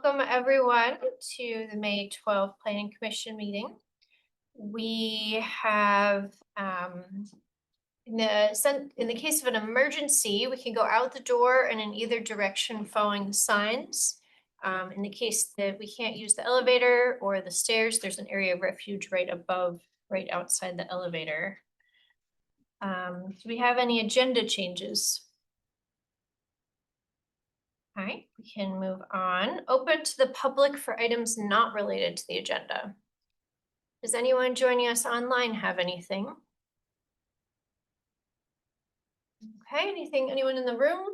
welcome everyone to the May 12th Planning Commission meeting. We have, in the case of an emergency, we can go out the door and in either direction following the signs. In the case that we can't use the elevator or the stairs, there's an area of refuge right outside the elevator. Do we have any agenda changes? All right, we can move on. Open to the public for items not related to the agenda. Does anyone joining us online have anything? Okay, anyone in the room?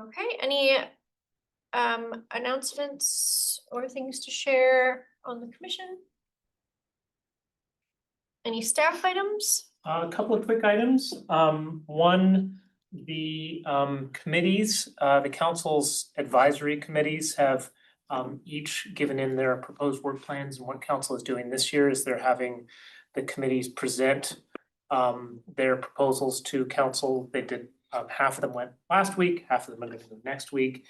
Okay, any announcements or things to share on the commission? Any staff items? A couple of quick items. One, the committees, the council's advisory committees have each given in their proposed work plans, and what council is doing this year is they're having the committees present their proposals to council. They did half of them went last week, half of them are going to go next week.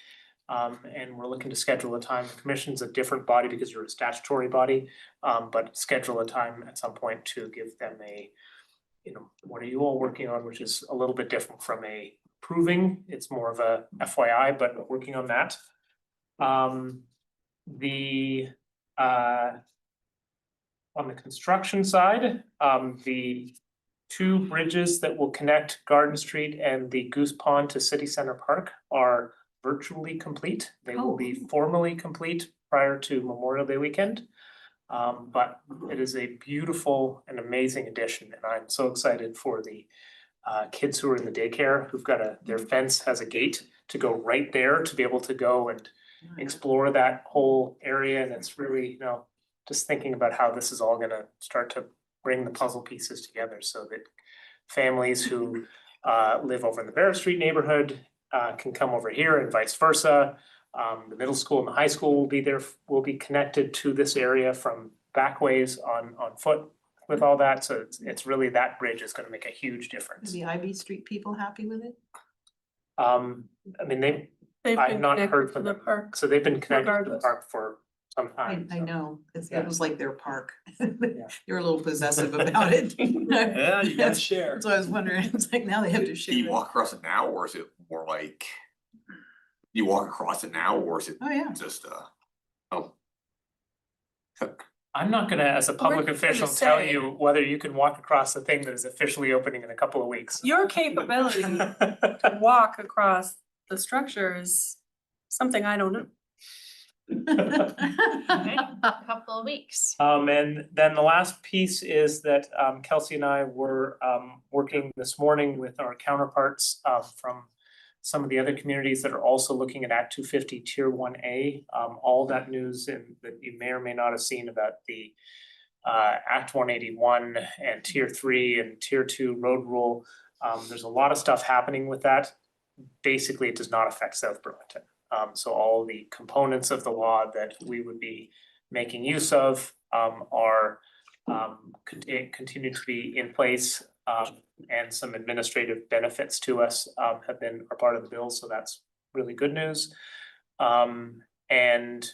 And we're looking to schedule a time. The commission's a different body because you're a statutory body, but schedule a time at some point to give them a, what are you all working on, which is a little bit different from a proving. It's more of a FYI, but working on that. On the construction side, the two bridges that will connect Garden Street and the Goose Pond to City Center Park are virtually complete. They will be formally complete prior to Memorial Day weekend. But it is a beautiful and amazing addition, and I'm so excited for the kids who are in the daycare who've got their fence has a gate to go right there to be able to go and explore that whole area. And it's really, just thinking about how this is all gonna start to bring the puzzle pieces together so that families who live over in the Barrett Street neighborhood can come over here and vice versa. The middle school and the high school will be connected to this area from back ways on foot with all that. So it's really, that bridge is gonna make a huge difference. Are the Ivy Street people happy with it? I mean, I've not heard from the park. So they've been connected to the park for some time. I know, Yeah. it was like their park. Yeah. You're a little possessive about it. Yeah, you gotta share. So I was wondering, it's like now they have to Do share. you walk across it now, or is it more like you walk across it now, or is it Oh, yeah. just oh. I'm not gonna, as a public We're official, gonna tell say- you whether you can walk across the thing that is officially opening in a couple of weeks. Your capability to walk across the structure is something I don't know. Okay, a couple of weeks. And then the last piece is that Kelsey and I were working this morning with our counterparts from some of the other communities that are also looking at Act 250 Tier 1A. All that news that you may or may not have seen about the Act 181 and Tier 3 and Tier 2 road rule. There's a lot of stuff happening with that. Basically, it does not affect South Burlington. So all the components of the law that we would be making use of are continue to be in place, and some administrative benefits to us are part of the bill, so that's really good news. And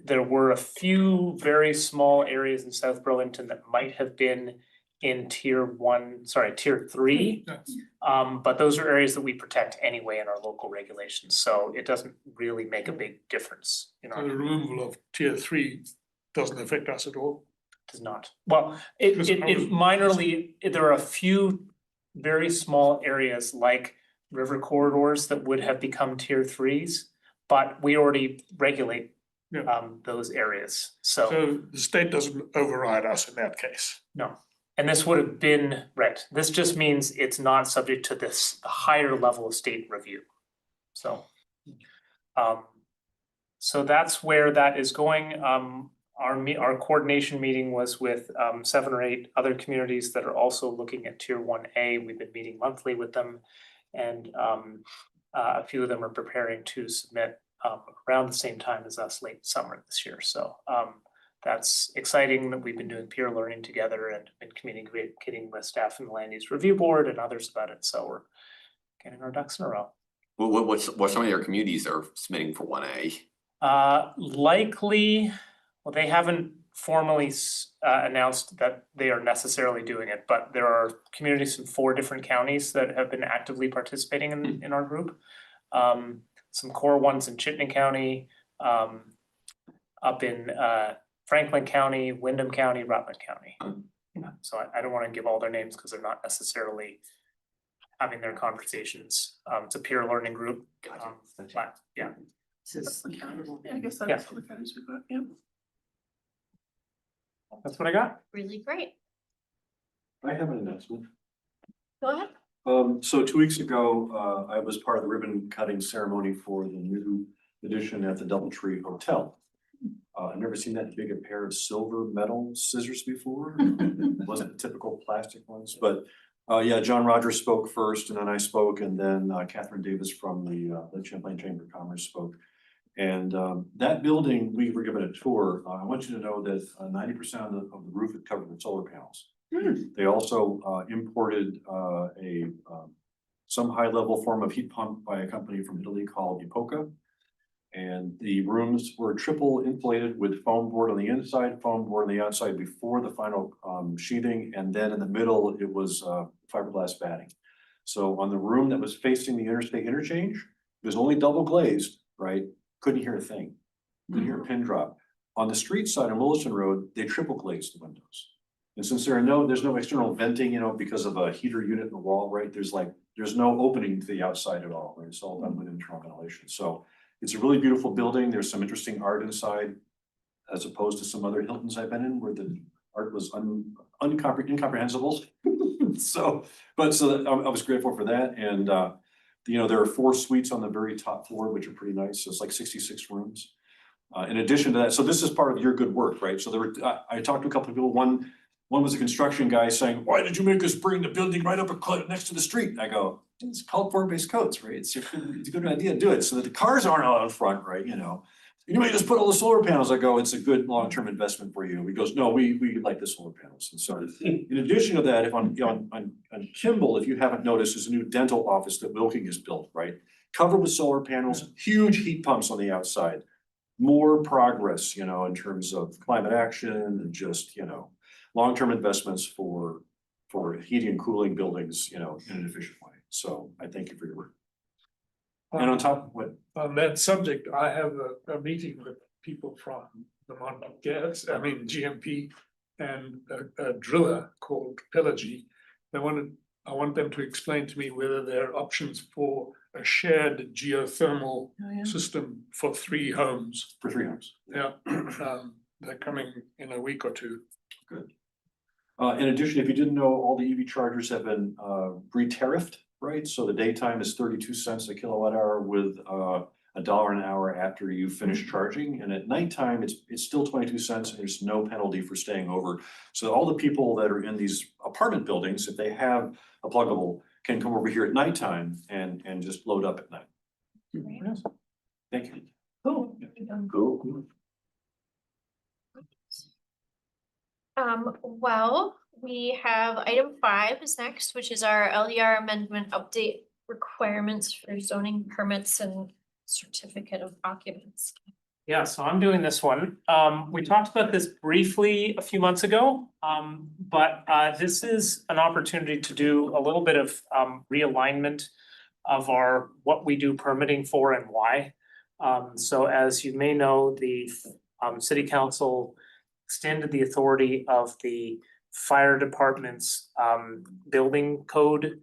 there were a few very small areas in South Burlington that might have been in Tier 3. But those are areas that we protect anyway in our local regulations, so it doesn't really make a big difference. So the removal of Tier 3 doesn't affect us at all? Does not. Well, it minorly, there are a few very small areas like river corridors that would have become Tier 3s, but we already regulate those areas, So the state doesn't override us in that case? No. And this would have been, right, this just means it's not subject to this higher level of state review. So so that's where that is going. Our coordination meeting was with 7 or 8 other communities that are also looking at Tier 1A. We've been meeting monthly with them, and a few of them are preparing to submit around the same time as us late summer this year. So that's exciting that we've been doing peer learning together and been communicating with staff in the Land Use Review Board and others about it. So we're getting our ducks in a row. What's some of your communities that are submitting for 1A? Likely, well, they haven't formally announced that they are necessarily doing it, but there are communities in 4 different counties that have been actively participating in our group. Some core ones in Chittenden County, up in Franklin County, Windham County, Rutland County. So I don't wanna give all their names because they're not necessarily having their conversations. It's a peer learning group. Gotcha. But, yeah. This is accountable. Yeah, I guess Yeah. that's what the counties we got, yeah. That's what I got. Really great. I have an announcement. Go ahead. So 2 weeks ago, I was part of the ribbon cutting ceremony for the new addition at the Doubletree Hotel. I've never seen that big a pair of silver metal scissors before. Wasn't the typical plastic ones, but yeah, John Rogers spoke first and then I spoke, and then Catherine Davis from the Champlain Chamber of Commerce spoke. And that building, we were given a tour. I want you to know that 90% of the roof is covered with solar panels. They also imported some high-level form of heat pump by a company from Italy called Epoca. And the rooms were triple insulated with foam board on the inside, foam board on the outside before the final sheathing, and then in the middle, it was fiberglass batting. So on the room that was facing the interstate interchange, it was only double glazed, right? Couldn't hear a thing, couldn't hear a pin drop. On the street side on Williston Road, they triple glazed the windows. And since there's no external venting, you know, because of a heater unit in the wall, right? There's no opening to the outside at all, right? It's all done with internal ventilation. So it's a really beautiful building. There's some interesting art inside, as opposed to some other Hiltons I've been in where the art was incomprehensible. So I was grateful for that. And you know, there are 4 suites on the very top floor, which are pretty nice. So it's like 66 rooms. In addition to that, so this is part of your good work, right? So there were, I talked to a couple of people. One was a construction guy saying, "Why did you make us bring the building right up next to the street?" I go, "It's called form-based codes, right? It's a good idea to do it so that the cars aren't out front, right? You know, you may just put all the solar panels." I go, "It's a good long-term investment for you." He goes, "No, we like the solar panels." And so in addition to that, if on Kimball, if you haven't noticed, there's a new dental office that Wilking has built, right? Covered with solar panels, huge heat pumps on the outside. More progress, you know, in terms of climate action and just, you know, long-term investments for heating and cooling buildings, you know, in an efficient way. So I thank you for your work. And on top of what? On that subject, I have a meeting with people from the GMP and a driller called Pelagie. I want them to explain to me whether there are options for a shared geothermal Oh, yeah. system for 3 homes. For 3 homes. Yeah, they're coming in a week or 2. Good. In addition, if you didn't know, all the EV chargers have been re-tariffed, right? So the daytime is 32 cents a kilowatt hour with $1 an hour after you finish charging. And at nighttime, it's still 22 cents and there's no penalty for staying over. So all the people that are in these apartment buildings, if they have a pluggable, can come over here at nighttime and just load up at night. Yes. Thank you. Cool. Cool. Well, we have item 5 is next, which is our LDR amendment update requirements for zoning permits and certificate of occupancy. Yeah, so I'm doing this one. We talked about this briefly a few months ago, but this is an opportunity to do a little bit of realignment of what we do permitting for and why. So as you may know, the city council extended the authority of the fire department's building code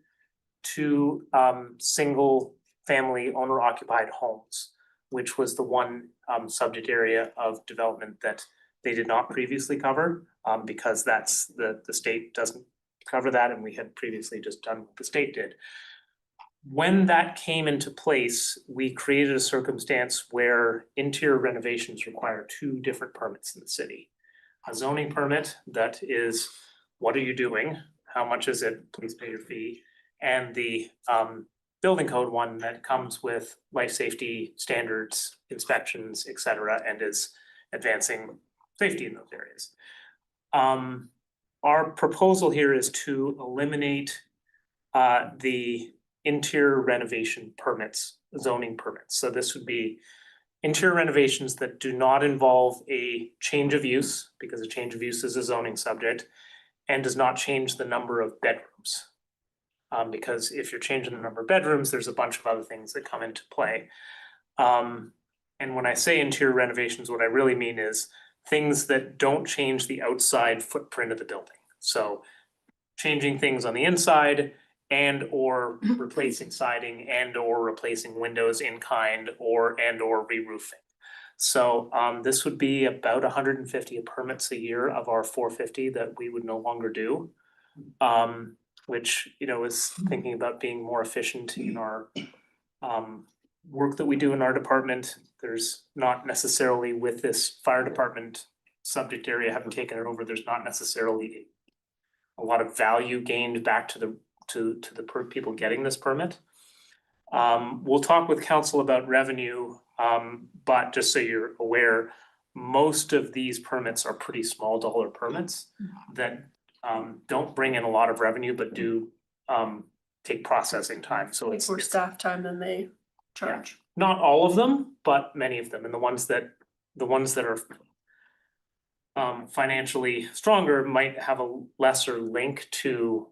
to single family owner occupied homes, which was the one subject area of development that they did not previously cover, because that's the state doesn't cover that, and we had previously just done what the state did. When that came into place, we created a circumstance where interior renovations require 2 different permits in the city. A zoning permit that is, what are you doing? How much is it? Please pay your fee. And the building code one that comes with life safety standards, inspections, et cetera, and is advancing safety in those areas. Our proposal here is to eliminate the interior renovation permits zoning permits. So this would be interior renovations that do not involve a change of use, because a change of use is a zoning subject, and does not change the number of bedrooms. Because if you're changing the number of bedrooms, there's a bunch of other things that come into play. And when I say interior renovations, what I really mean is things that don't change the outside footprint of the building. So changing things on the inside and or replacing siding and or replacing windows in kind and or re-roofing. So this would be about 150 permits a year of our 450 that we would no longer do. Which, you know, is thinking about being more efficient in our work that we do in our department. There's not necessarily, with this fire department subject area having taken it over, there's not necessarily a lot of value gained back to the people getting this permit. We'll talk with council about revenue, but just so you're aware, most of these permits are pretty small dollar permits that don't bring in a lot of revenue, but do take processing time, so Like it's more staff time than they charge. not all of them, but many of them, and the ones that are financially stronger might have a lesser link to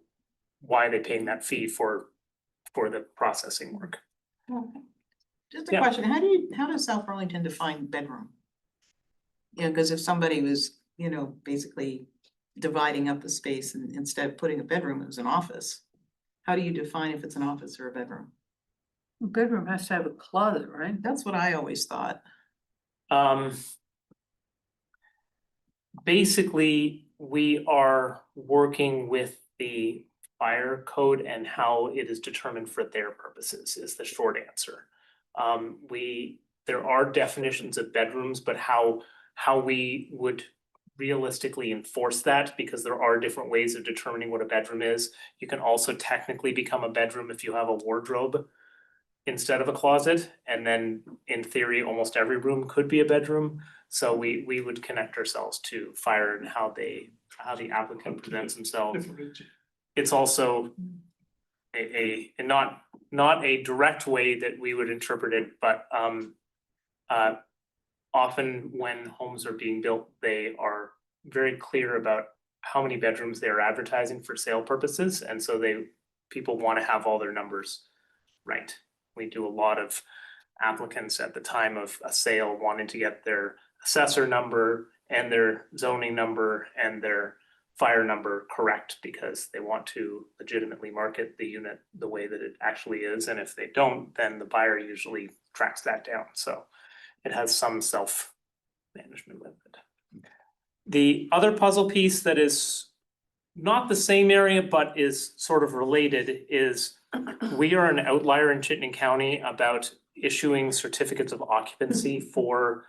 why they're paying that fee for the processing work. Just a Yeah. question, how does South Burlington define bedroom? You know, because if somebody was, you know, basically dividing up the space and instead of putting a bedroom, it was an office. How do you define if it's an office or a bedroom? A bedroom has to have a closet, right? That's what I always thought. Basically, we are working with the fire code and how it is determined for their purposes is the short answer. There are definitions of bedrooms, but how we would realistically enforce that, because there are different ways of determining what a bedroom is. You can also technically become a bedroom if you have a wardrobe instead of a closet, and then in theory, almost every room could be a bedroom. So we would connect ourselves to fire and how the applicant presents themselves. It's also a not a direct way that we would interpret it, but often when homes are being built, they are very clear about how many bedrooms they are advertising for sale purposes, and so people want to have all their numbers right. We do a lot of applicants at the time of a sale wanting to get their assessor number and their zoning number and their fire number correct, because they want to legitimately market the unit the way that it actually is, and if they don't, then the buyer usually tracks that down, so it has some self-management with it. The other puzzle piece that is not the same area but is sort of related is we are an outlier in Chittenden County about issuing certificates of occupancy for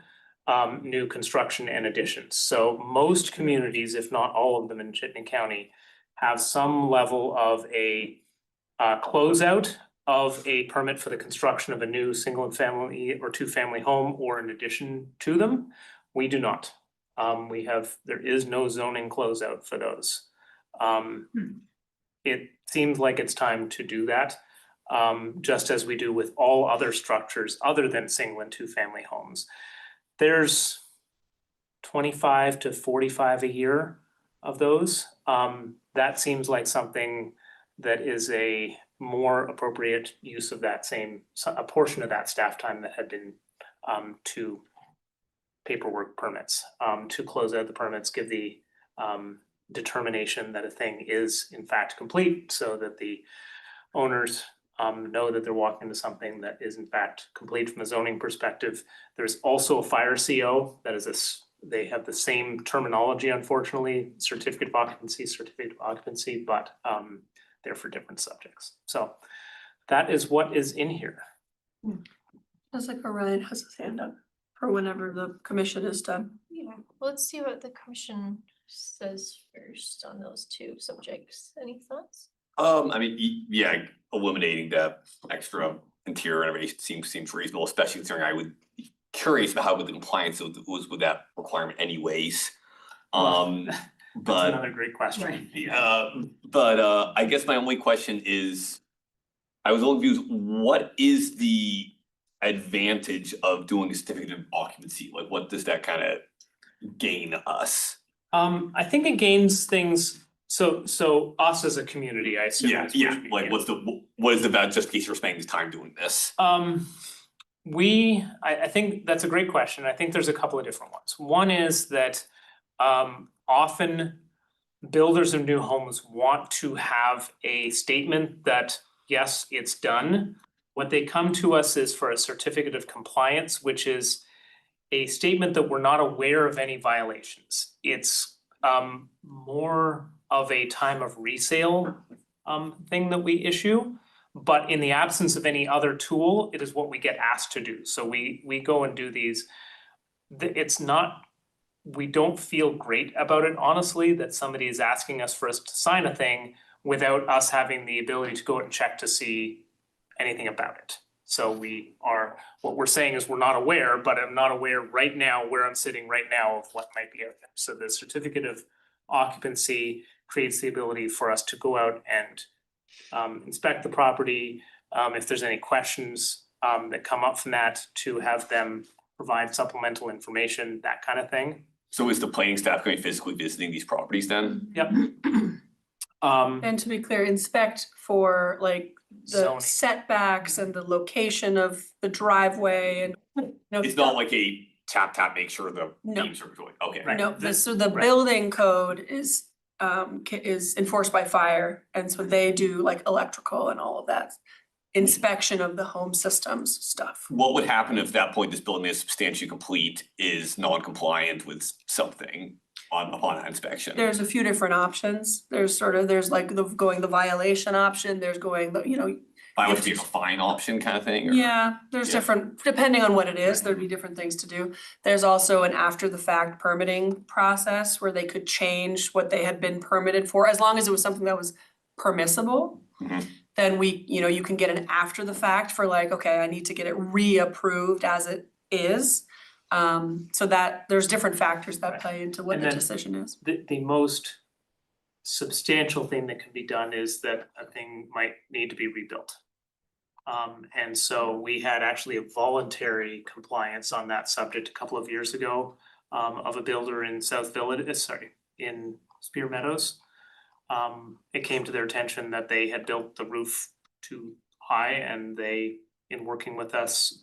new construction and additions. So most communities, if not all of them in Chittenden County, have some level of a closeout of a permit for the construction of a new single family or two family home or in addition to them. We do not. There is no zoning closeout for those. It seems like it's time to do that, just as we do with all other structures other than single and two family homes. There's 25 to 45 a year of those. That seems like something that is a more appropriate use of a portion of that staff time that had been to paperwork permits, to close out the permits, give the determination that a thing is in fact complete, so that the owners know that they're walking into something that is in fact complete from a zoning perspective. There's also a fire CO that is they have the same terminology, unfortunately, certificate of occupancy, but they're for different subjects. So that is what is in here. Looks like Orion has his hand up for whenever the commission is done. Yeah, let's see what the commission says first on those two subjects. Any thoughts? I mean, yeah, eliminating the extra interior renovation seems reasonable, especially considering I would be curious about how the compliance was with that requirement anyways. That's But another great question. I guess my only question is, I was a little confused, what is the advantage of doing a certificate of occupancy? Like, what does that kind of gain us? I think it gains things, so us as a community, I assume. Yeah, is what yeah, you mean, like, what is the value, just in case you're spending this time doing this? I think that's a great question. I think there's a couple of different ones. One is that often builders of new homes want to have a statement that, yes, it's done. What they come to us is for a certificate of compliance, which is a statement that we're not aware of any violations. It's more of a time of resale thing that we issue. But in the absence of any other tool, it is what we get asked to do. So we go and do these. It's not, we don't feel great about it, honestly, that somebody is asking us for us to sign a thing without us having the ability to go and check to see anything about it. So what we're saying is we're not aware, but I'm not aware right now where I'm sitting right now of what might be out there. So the certificate of occupancy creates the ability for us to go out and inspect the property, if there's any questions that come up from that, to have them provide supplemental information, that kind of thing. So is the planning staff going to be physically visiting these properties then? Yep. And to be clear, inspect for like the Zoning. setbacks and the location of the driveway and. It's not like a tap, make sure the No. beams are going, okay. Right. No, so the Right. building code is enforced by fire, and so they do like electrical and all of that inspection of the home systems stuff. What would happen if at that point this building is substantially complete, is non-compliant with something upon inspection? There's a few different options. There's like the violation option, there's going the, I would be a fine option kind of thing, or? yeah, there's Yeah. different, depending on what it is, there'd be different things to do. There's also an after the fact permitting process where they could change what they had been permitted for, as long as it was something that was permissible. Mhm. Then you can get an after the fact for like, okay, I need to get it reapproved as it is. So that there's different factors that play into what And the then- decision is. The most substantial thing that can be done is that a thing might need to be rebuilt. And so we had actually a voluntary compliance on that subject a couple of years ago, of a builder in in Spear Meadows. It came to their attention that they had built the roof too high, and they, in working with us,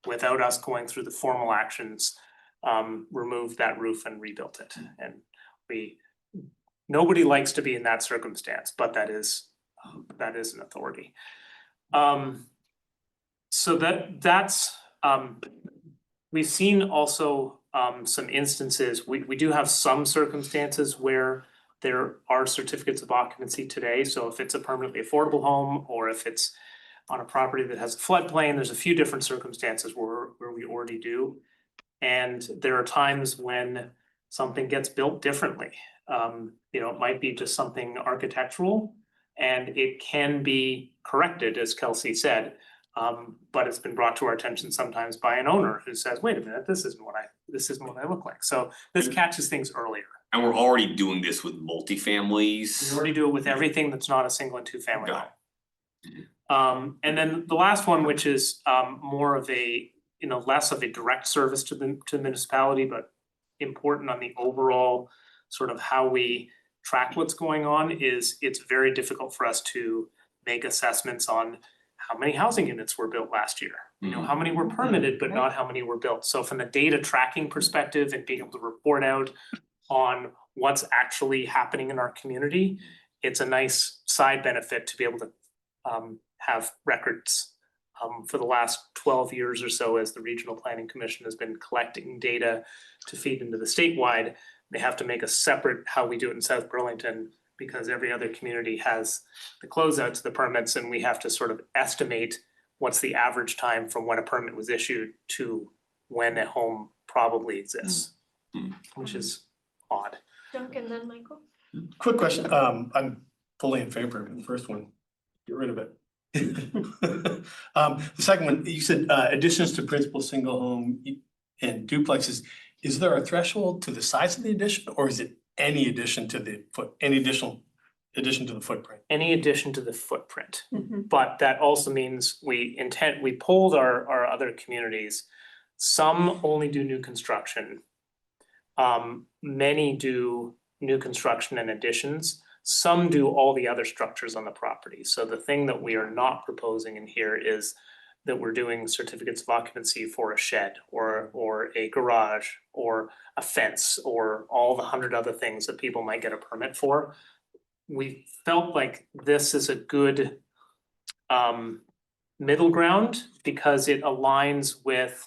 without us going through the formal actions, removed that roof and rebuilt it. And nobody likes to be in that circumstance, but that is an authority. So that's we've seen also some instances, we do have some circumstances where there are certificates of occupancy today. So if it's a permanently affordable home, or if it's on a property that has a floodplain, there's a few different circumstances where we already do. And there are times when something gets built differently. It might be just something architectural, and it can be corrected, as Kelsey said. But it's been brought to our attention sometimes by an owner who says, wait a minute, this isn't what I look like. So this catches things earlier. And we're already doing this with multifamilies. We already do it with everything that's not a single and two family Got home. And then the last one, which is more of a, less of a direct service to the municipality, but important on the overall sort of how we track what's going on, is it's very difficult for us to make assessments on how many housing units were built last year. How many were permitted, but not how many were built. So from the data tracking perspective and being able to report out on what's actually happening in our community, it's a nice side benefit to be able to have records. For the last 12 years or so, as the Regional Planning Commission has been collecting data to feed into the statewide, they have to make a separate how we do it in South Burlington, because every other community has the closeouts, the permits, and we have to sort of estimate what's the average time from when a permit was issued to when a home probably exists, which is odd. Duncan, then Michael? Quick question, I'm fully in favor of the first one, get rid of it. The second one, you said additions to principal single home and duplexes, is there a threshold to the size of the addition, or is it any addition to any additional addition to the footprint. Any addition to the footprint. Mhm. But that also means we polled our other communities. Some only do new construction. Many do new construction and additions. Some do all the other structures on the property. So the thing that we are not proposing in here is that we're doing certificates of occupancy for a shed or a garage or a fence or all the 100 other things that people might get a permit for. We felt like this is a good middle ground because it aligns with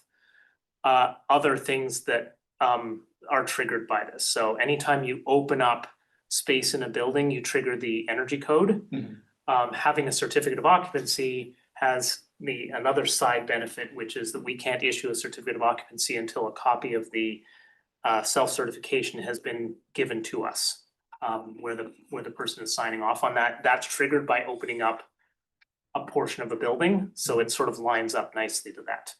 other things that are triggered by this. So anytime you open up space in a building, you trigger the energy code. Having a certificate of occupancy has another side benefit, which is that we can't issue a certificate of occupancy until a copy of the self-certification has been given to us. Where the person is signing off on that, that's triggered by opening up a portion of a building, so it sort of lines up nicely to that.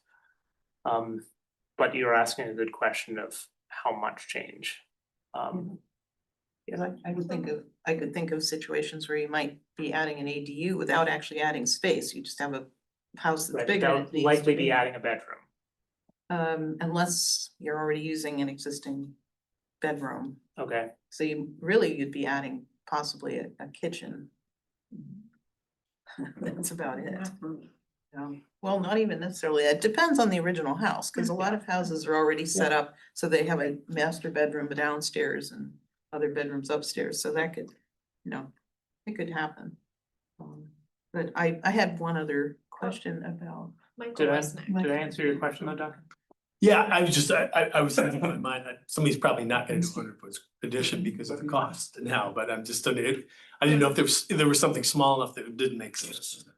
But you're asking a good question of how much change. Yeah, I could think of situations where you might be adding an ADU without actually adding space, you just have a house that's Right, bigger. than it without needs likely to be adding a bedroom. Unless you're already using an existing bedroom, Okay, so you'd be adding possibly a kitchen. That's about it. Well, not even necessarily, it depends on the original house, cause a lot of houses are already set up, so they have a master bedroom downstairs and other bedrooms upstairs, so that could, it could happen. But I had one other question about. Michael did I was next. answer your question though, Duncan? Yeah, I was just, I was thinking in my mind that somebody's probably not gonna do 100-foot addition because of the cost now, but I'm just, I didn't know if there was something small enough that it didn't make sense to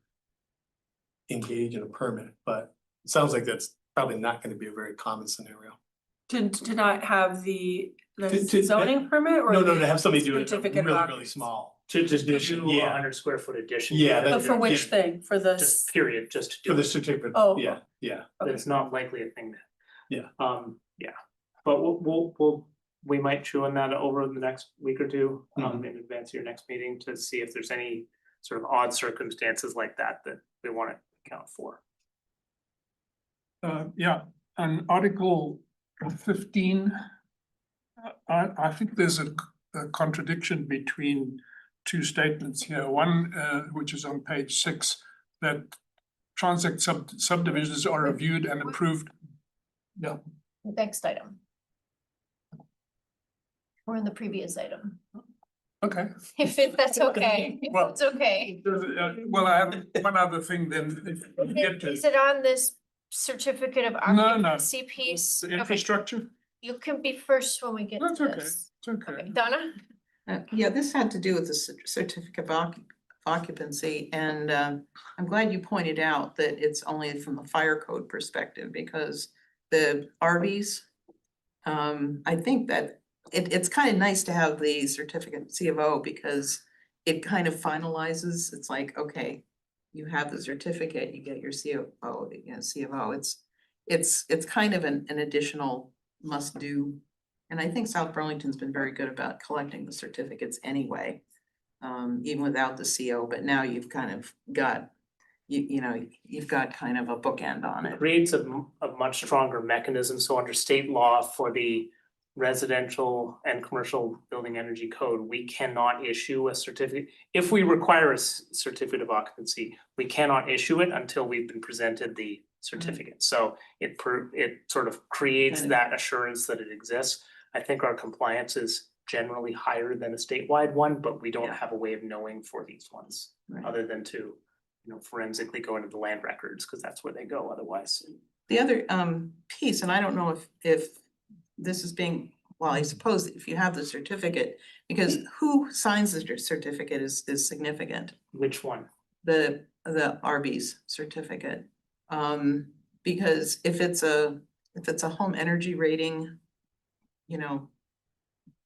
engage in a permit, but it sounds like that's probably not gonna be a very common scenario. To not have the To- zoning permit or? No, the to have somebody do it certificate of really, really occupancy? small. To just do Addition, a yeah. 100 square foot addition. Yeah, But that's- for which yeah. thing? For the, Just period, just to For do the it. certificate, Oh. yeah. It's not likely a thing. Yeah. Yeah, but we might chew on that over the next week or two, in advance of your next meeting to see if there's any sort of odd circumstances like that we wanna account for. Yeah, and Article 15. I think there's a contradiction between two statements here. One, which is on page 6, that transact subdivisions are reviewed and approved. Yeah, Next item. Or in the previous item, okay. if that's okay, if Well- it's okay. Well, I have one other thing then. If we get to Is it on this certificate of No. occupancy piece? the Okay, infrastructure, you can be first when we get that's to okay, this. it's okay. Okay, Donna? Yeah, this had to do with the certificate of occupancy, and I'm glad you pointed out that it's only from the fire code perspective, because the RVs, I think that it's kind of nice to have the certificate C of O, because it kind of finalizes, it's like, okay, you have the certificate, you get your C of O, C of O, it's kind of an additional must do. And I think South Burlington's been very good about collecting the certificates anyway, even without the CO, but now you've kind of got, you've got kind of a bookend on it. Creates a much stronger mechanism, so under state law for the residential and commercial building energy code, we cannot issue a certificate. If we require a certificate of occupancy, we cannot issue it until we've been presented the certificate. So it sort of creates Kind of. that assurance that it exists. I think our compliance is generally higher than a statewide one, but we don't Yeah. have a way of knowing for these ones, Right. other than to, forensically go into the land records, because that's where they go otherwise. The other piece, and I don't know if this is being, well, I suppose if you have the certificate, because who signs the certificate is significant. Which one? The RB's certificate. Because if it's a home energy rating,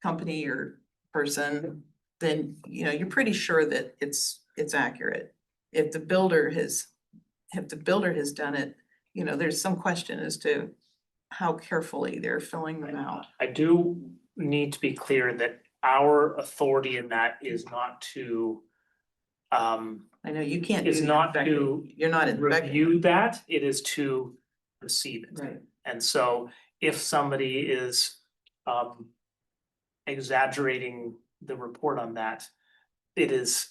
company or person, then, you're pretty sure that it's accurate. If the builder has done it, there's some question as to how carefully they're filling them out. I do need to be clear that our authority in that is not to I know you can't do is the not inspecting. to You're not inspecting. review that, it is to receive it. Right, And so if somebody is exaggerating the report on that, it is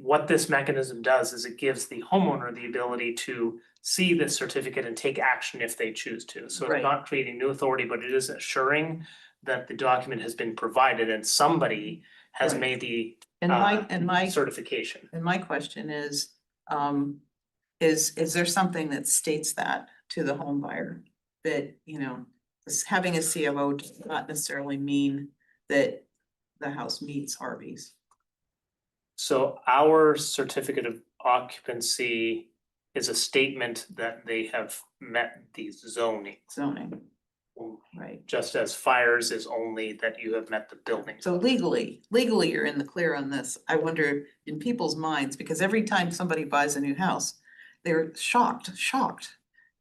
what this mechanism does is it gives the homeowner the ability to see this certificate and take action if they choose to. So Right. it's not creating new authority, but it is assuring that the document has been provided and somebody has Right. made the and my certification. and my question is there something that states that to the home buyer? That, you know, having a CFO does not necessarily mean that the house meets Harvey's. So our certificate of occupancy is a statement that they have met the zoning. Zoning, right? Just as fires is only that you have met the building. So legally you're in the clear on this. I wonder in people's minds, because every time somebody buys a new house, they're shocked,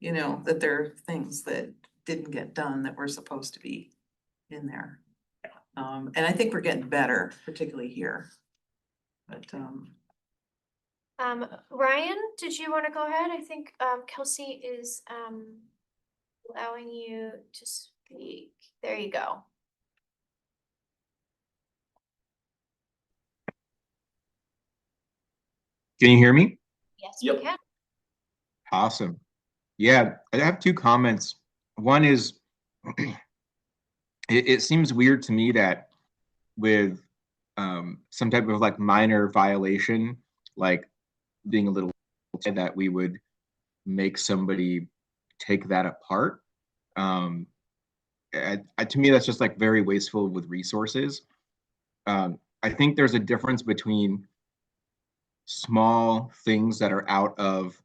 you know, that there are things that didn't get done that were supposed to be in there. And I think we're getting better, particularly here. But Ryan, did you wanna go ahead? I think Kelsey is allowing you to speak. There you go. Can you hear me? Yes, we Yep. can. Awesome. Yeah, I have two comments. One is, it seems weird to me that with some type of like minor violation, like being a little, that we would make somebody take that apart. To me, that's just like very wasteful with resources. I think there's a difference between small things that are out of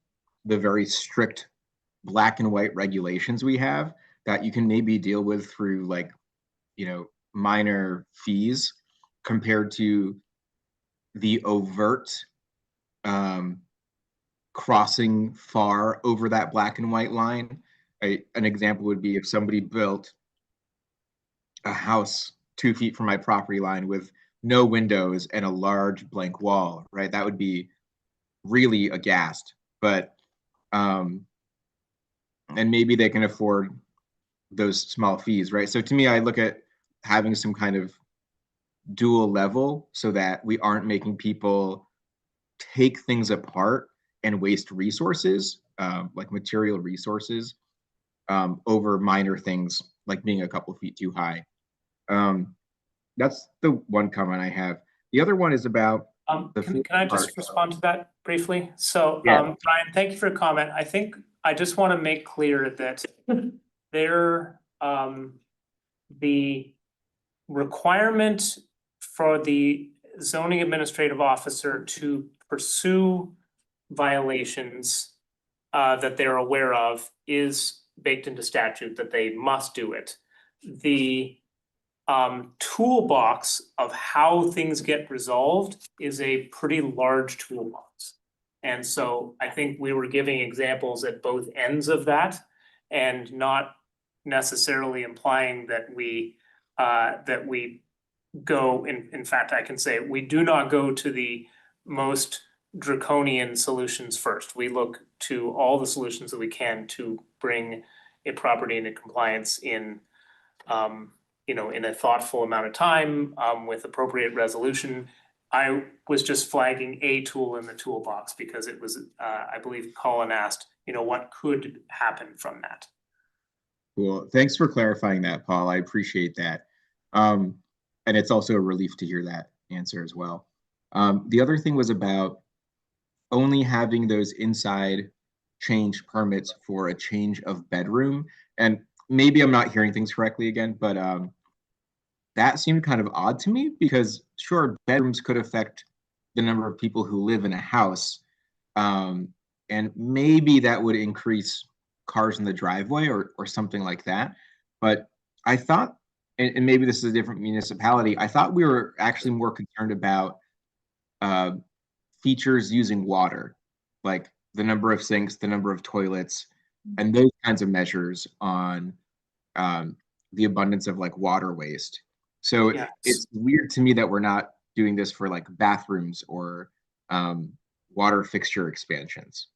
the very strict black and white regulations we have that you can maybe deal with through like, you know, minor fees compared to the overt crossing far over that black and white line. An example would be if somebody built a house 2 feet from my property line with no windows and a large blank wall, right? That would be really aghast. But and maybe they can afford those small fees, right? So to me, I look at having some kind of dual level so that we aren't making people take things apart and waste resources, like material resources, over minor things like being a couple feet too high. That's the one comment I have. The other one is about Can I just respond to that briefly? So, Yeah. Brian, thank you for your comment. I think I just want to make clear that the requirement for the zoning administrative officer to pursue violations that they're aware of is baked into statute, that they must do it. The toolbox of how things get resolved is a pretty large toolbox. And so I think we were giving examples at both ends of that and not necessarily implying that we go, in fact, I can say we do not go to the most draconian solutions first. We look to all the solutions that we can to bring a property into compliance in you know, in a thoughtful amount of time, with appropriate resolution. I was just flagging a tool in the toolbox because it was, I believe Colin asked, you know, what could happen from that? Cool. Thanks for clarifying that, Paul. I appreciate that. And it's also a relief to hear that answer as well. The other thing was about only having those inside change permits for a change of bedroom. And maybe I'm not hearing things correctly again, but that seemed kind of odd to me because sure, bedrooms could affect the number of people who live in a house. And maybe that would increase cars in the driveway or something like that. But I thought, and maybe this is a different municipality, I thought we were actually more concerned about features using water, like the number of sinks, the number of toilets, and those kinds of measures on the abundance of like water waste. So Yes. it's weird to me that we're not doing this for like bathrooms or water fixture expansions.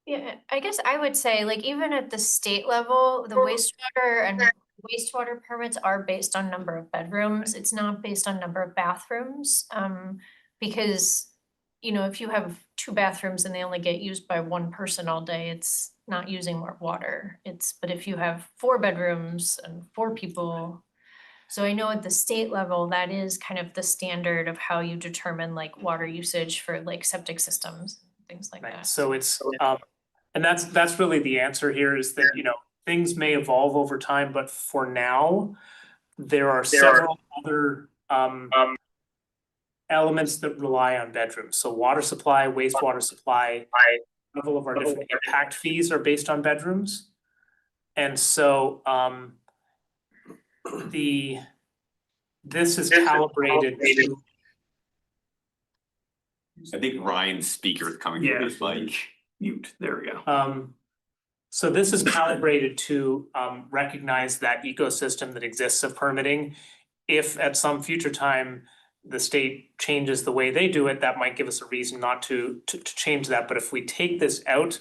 Yeah, I guess I would say, like, even at the state level, the wastewater permits are based on number of bedrooms. It's not based on number of bathrooms. Because, you know, if you have 2 bathrooms and they only get used by 1 person all day, it's not using more water. But if you have 4 bedrooms and 4 people. So I know at the state level, that is kind of the standard of how you determine like water usage for like septic systems, things like Right, that. so it's, and that's really the answer here is that, you know, things may evolve over time, but for now, there are several other, elements that rely on bedrooms. So water supply, wastewater supply, several of our different impact fees are based on bedrooms. And so, this is calibrated to. I think Ryan's speaker is coming through his mic. Mute, there we go. So this is calibrated to recognize that ecosystem that exists of permitting. If at some future time the state changes the way they do it, that might give us a reason not to change that. But if we take this out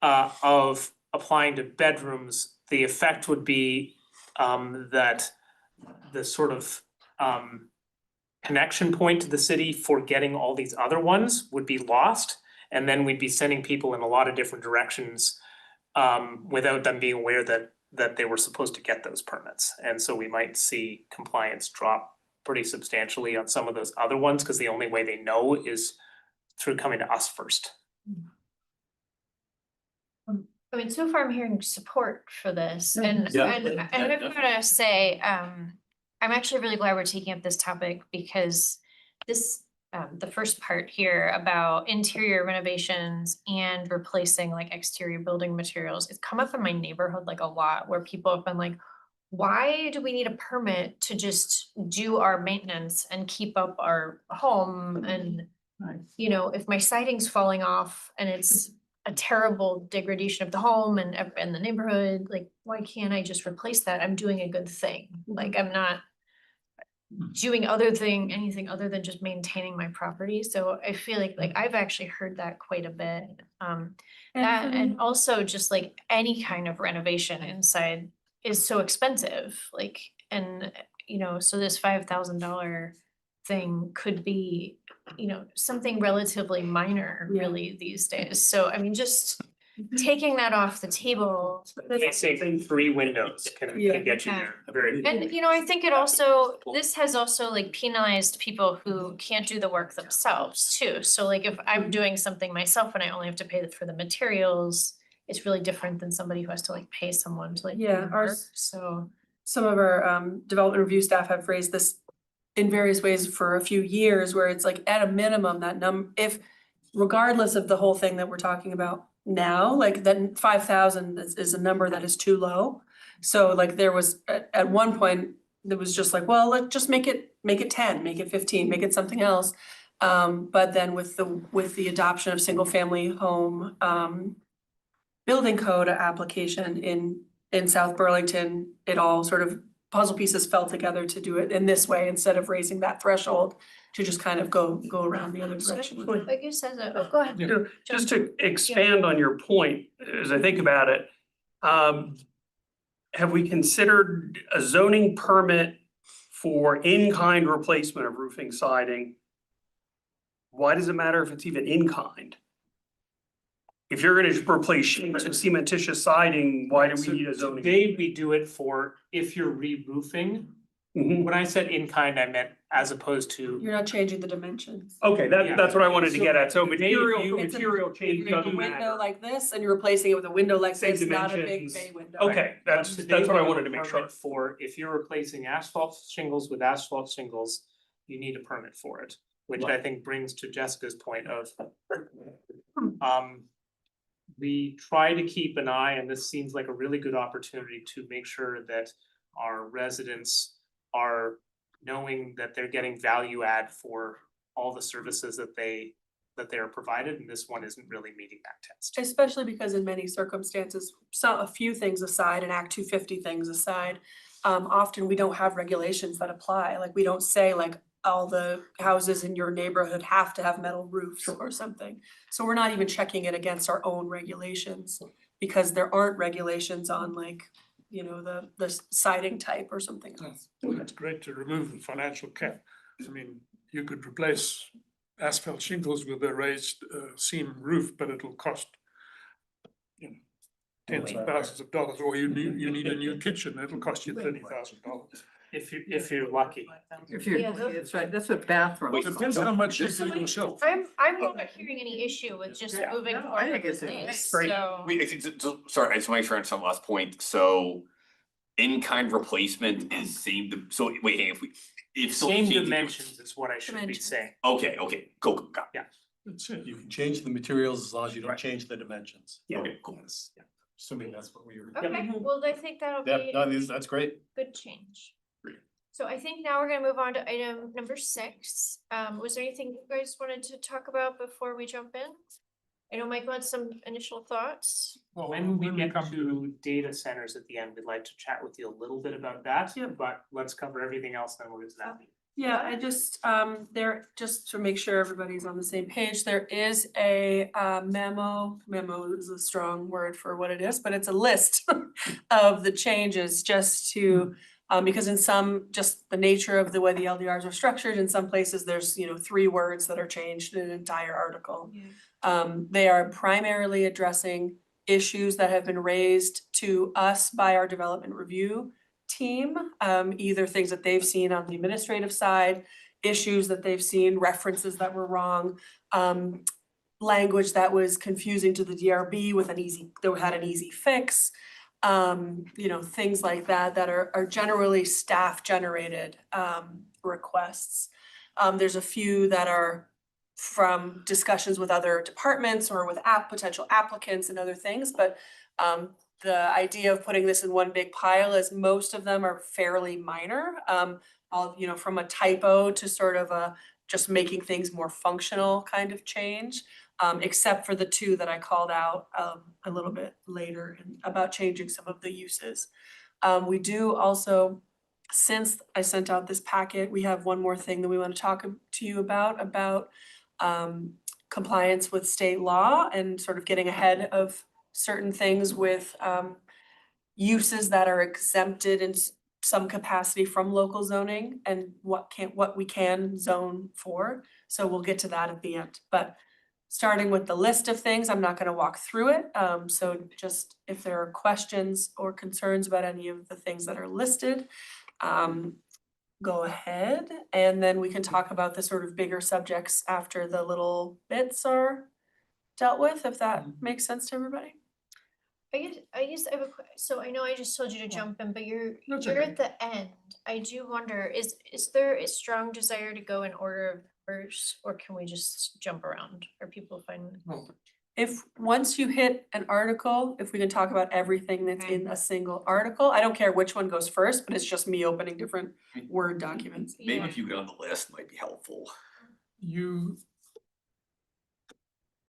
of applying to bedrooms, the effect would be that the sort of connection point to the city for getting all these other ones would be lost. And then we'd be sending people in a lot of different directions without them being aware that they were supposed to get those permits. And so we might see compliance drop pretty substantially on some of those other ones, because the only way they know is through coming to us first. I mean, so far I'm hearing support for this and Yeah, I'm gonna say, I'm actually really glad we're taking up this topic because this, the first part here about interior renovations and replacing like exterior building materials, it's come up in my neighborhood like a lot where people have been like, why do we need a permit to just do our maintenance and keep up our home? And, you know, if my siding's falling off and it's a terrible degradation of the home and the neighborhood, like, why can't I just replace that? I'm doing a good thing. Like, I'm not doing anything other than just maintaining my property. So I feel like I've actually heard that quite a bit. That and also just like any kind of renovation inside is so expensive, like, and you know, so this $5,000 thing could be, you know, something relatively minor really these days. So I mean, just taking that off the table. They say 3 windows can get you there very. And you know, I think it also, this has also like penalized people who can't do the work themselves too. So like if I'm doing something myself and I only have to pay for the materials, it's really different than somebody who has to like pay someone to like do the work. So some of our development review staff have raised this in various ways for a few years, where it's like at a minimum that if regardless of the whole thing that we're talking about now, like that 5,000 is a number that is too low. So like there was at one point, there was just like, well, let's just make it 10, make it 15, make it something else. But then with the adoption of single family home building code application in South Burlington, it all sort of puzzle pieces fell together to do it in this way instead of raising that threshold to just kind of go around the other direction. like you said, go ahead. You know, just to expand on your point, as I think about it, have we considered a zoning permit for in-kind replacement of roofing siding? Why does it matter if it's even in-kind? If you're gonna replace cementitious siding, why do we need a zoning? Today we do it for if you're re-roofing. When I said in kind, I meant as opposed to. You're not changing the dimensions. Okay, that's what I wanted to get at. So material change You're doesn't a window matter. like this and you're replacing it with a window like Same this, not a big dimensions. bay window. Okay, that's what I wanted to make sure. For if you're replacing asphalt shingles with asphalt shingles, you need a permit for it, which I think brings to Jessica's point of. We try to keep an eye, and this seems like a really good opportunity to make sure that our residents are knowing that they're getting value add for all the services that they that they are provided, and this one isn't really meeting that test. Especially because in many circumstances, a few things aside and Act 250 things aside, often we don't have regulations that apply. Like we don't say like all the houses in your neighborhood have to have metal roofs or something. So we're not even checking it against our own regulations because there aren't regulations on like, you know, the siding type or something else. It's great to remove the financial cap. I mean, you could replace asphalt shingles with a raised seam roof, but it'll cost, you know, tens of thousands of dollars, or you need a new kitchen, it'll cost you $30,000. If you're lucky. If you're, Yeah. that's right, that's a bathroom. Wait, Depends how much you do yourself. I'm not hearing any issue with just Yeah, moving no, forward I think with it's this, great. so. Wait, sorry, I just want to make sure I understand the last point, so in-kind replacement is same, so wait, hang on, if so. Same dimensions is what I should be Dimensions. saying. Okay, cool, got it. That's it. You can change the materials as long as you don't Right. change the dimensions. Yeah. Okay, cool. Yeah, assuming that's what we were. Okay, well, I think that'll Yeah, be no, a that's great. good change. Great. So I think now we're gonna move on to item number 6. Was there anything you guys wanted to talk about before we jump in? I know Michael had some initial thoughts. Well, When we get come to data centers at the end, we'd like to chat with you a little bit about that, Yeah. but let's cover everything else, then we'll get to that. Yeah, I just, just to make sure everybody's on the same page, there is a memo is a strong word for what it is, but it's a list of the changes just to, because in some, just the nature of the way the LDRs are structured, in some places, there's, you know, 3 words that are changed in an entire article. They are primarily addressing issues that have been raised to us by our development review team, either things that they've seen on the administrative side, issues that they've seen, references that were wrong, language that was confusing to the DRB that had an easy fix, you know, things like that are generally staff generated requests. There's a few that are from discussions with other departments or with potential applicants and other things, but the idea of putting this in one big pile is most of them are fairly minor. All, you know, from a typo to sort of a just making things more functional kind of change, except for the 2 that I called out a little bit later about changing some of the uses. We do also, since I sent out this packet, we have one more thing that we want to talk to you about compliance with state law and sort of getting ahead of certain things with uses that are exempted in some capacity from local zoning and what we can zone for. So we'll get to that at the end, but starting with the list of things, I'm not gonna walk through it. So just if there are questions or concerns about any of the things that are listed, go ahead, and then we can talk about the sort of bigger subjects after the little bits are dealt with, if that makes sense to everybody. I guess I have so I know I just told you to jump in, but you're That's at okay. the end. I do wonder, is there a strong desire to go in order of first, or can we just jump around? Are people fine? If, once you hit an article, if we can talk about everything that's in a single article, I don't care which one goes first, but it's just me opening different Word documents. Maybe if you get on the list might be helpful. You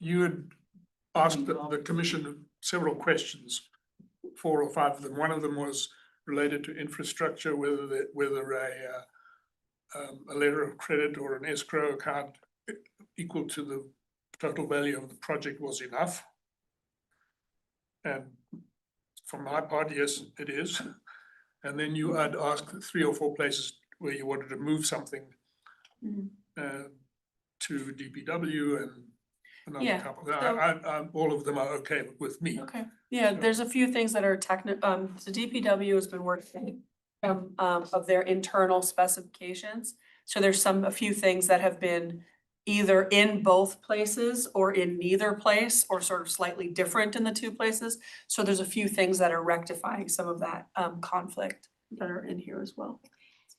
had asked the commission several questions, 4 or 5 of them. One of them was related to infrastructure, whether a letter of credit or an escrow account equal to the total value of the project was enough. And from my part, yes, it is. And then you had asked 3 or 4 places where you wanted to move something to DPW and another Yeah, couple. so- All of them are okay with me. Okay, yeah, there's a few things that are the DPW has been working of their internal specifications. So there's a few things that have been either in both places or in neither place or sort of slightly different in the 2 places. So there's a few things that are rectifying some of that conflict that are in here as well.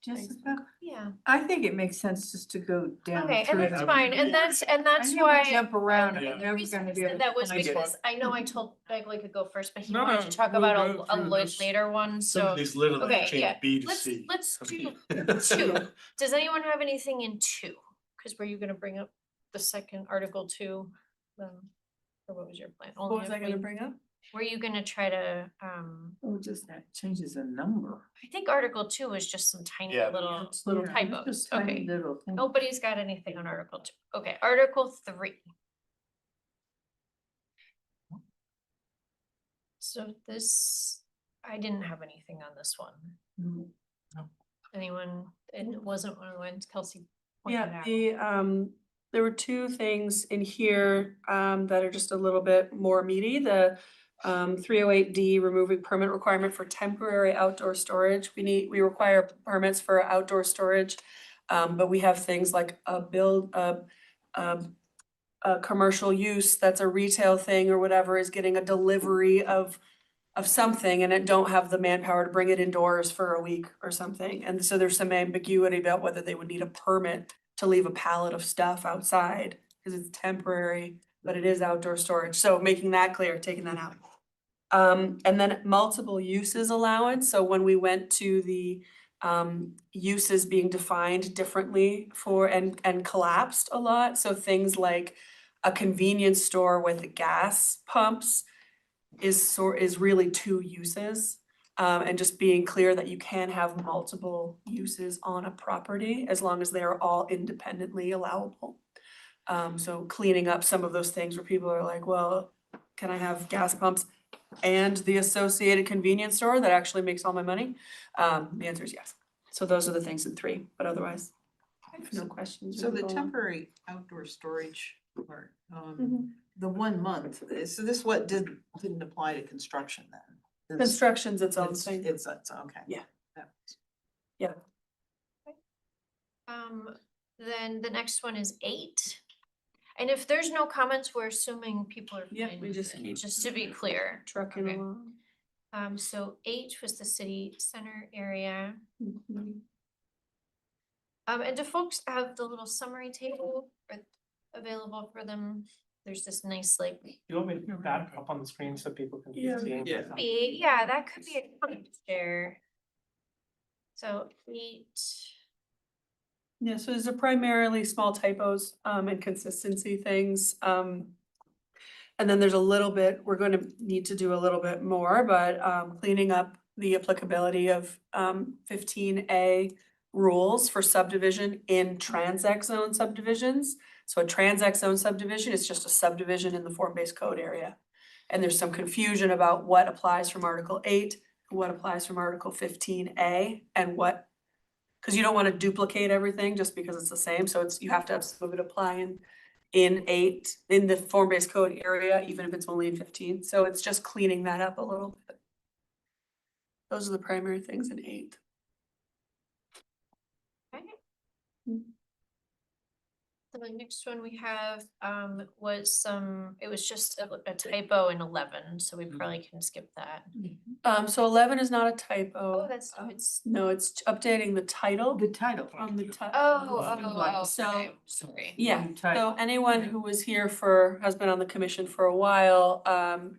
Jessica, Yeah, I think it makes sense just to go down okay, and through that's them. fine, and that's I know why. we jump around and Yeah. we're never reason gonna I be able said to that was find it. because I know I told Michael he could go first, but he No, wanted no, to talk we'll about go a through this. later one, Some of so. these literally Okay, change yeah. B to Let's C. do 2. Does anyone have anything in 2? Cause were you gonna bring up? the second Article 2? Or what was your plan? What Only was if I gonna we- bring up? Were you gonna try to, Oh, just that changes the number. I think Article 2 was just some tiny Yeah. little Little Yeah, typos, just tiny okay. little things. Nobody's got anything on Article 2. Okay, Article 3. So this, I didn't have anything on this one. Mm. Anyone, it wasn't one of the ones Kelsey pointed Yeah, out. there were two things in here, that are just a little bit more meaty. The 308D, removing permit requirement for temporary outdoor storage. We require permits for outdoor storage. But we have things like a commercial use that's a retail thing or whatever is getting a delivery of something and it don't have the manpower to bring it indoors for a week or something. And so there's some ambiguity about whether they would need a permit to leave a pallet of stuff outside, because it's temporary, but it is outdoor storage. So making that clear, taking that out. And then multiple uses allowance. So when we went to the uses being defined differently for and collapsed a lot. So things like a convenience store with gas pumps is really two uses. And just being clear that you can have multiple uses on a property as long as they are all independently allowable. So cleaning up some of those things where people are like, well, can I have gas pumps and the associated convenience store that actually makes all my money? The answer is yes. So those are the things in 3, but otherwise, I have no questions. So the temporary outdoor storage part, Mhm. the 1 month, so this what didn't apply to construction then? This- Construction's its own It's, thing. it's, okay. Yeah. That- Then the next one is 8. And if there's no comments, we're assuming people are Yeah, fine we with just it, keep just to be clear. Trucking Okay. along. So 8 was the city center area. Mhm. And do folks have the little summary table available for them? There's this nice like, You want me to put that up on the screen so people can Yeah. see? yeah, that could be a comment share. So 8. Yeah, so these are primarily small typos and consistency things. And then there's a little bit, we're going to need to do a little bit more, but cleaning up the applicability of 15A rules for subdivision in transact zone subdivisions. So a transact zone subdivision is just a subdivision in the form-based code area. And there's some confusion about what applies from Article 8, what applies from Article 15A, and what, because you don't want to duplicate everything just because it's the same, so you have to have some of it apply in 8, in the form-based code area, even if it's only in 15, so it's just cleaning that up a little bit. Those are the primary things in 8. The next one we have was it was just a typo in 11, so we probably can skip that. So 11 is not a typo. Oh, that's, it's, No, it's updating the title The title. on the title. oh, So- okay, sorry. Yeah, New type. so anyone who was here has been on the commission for a while,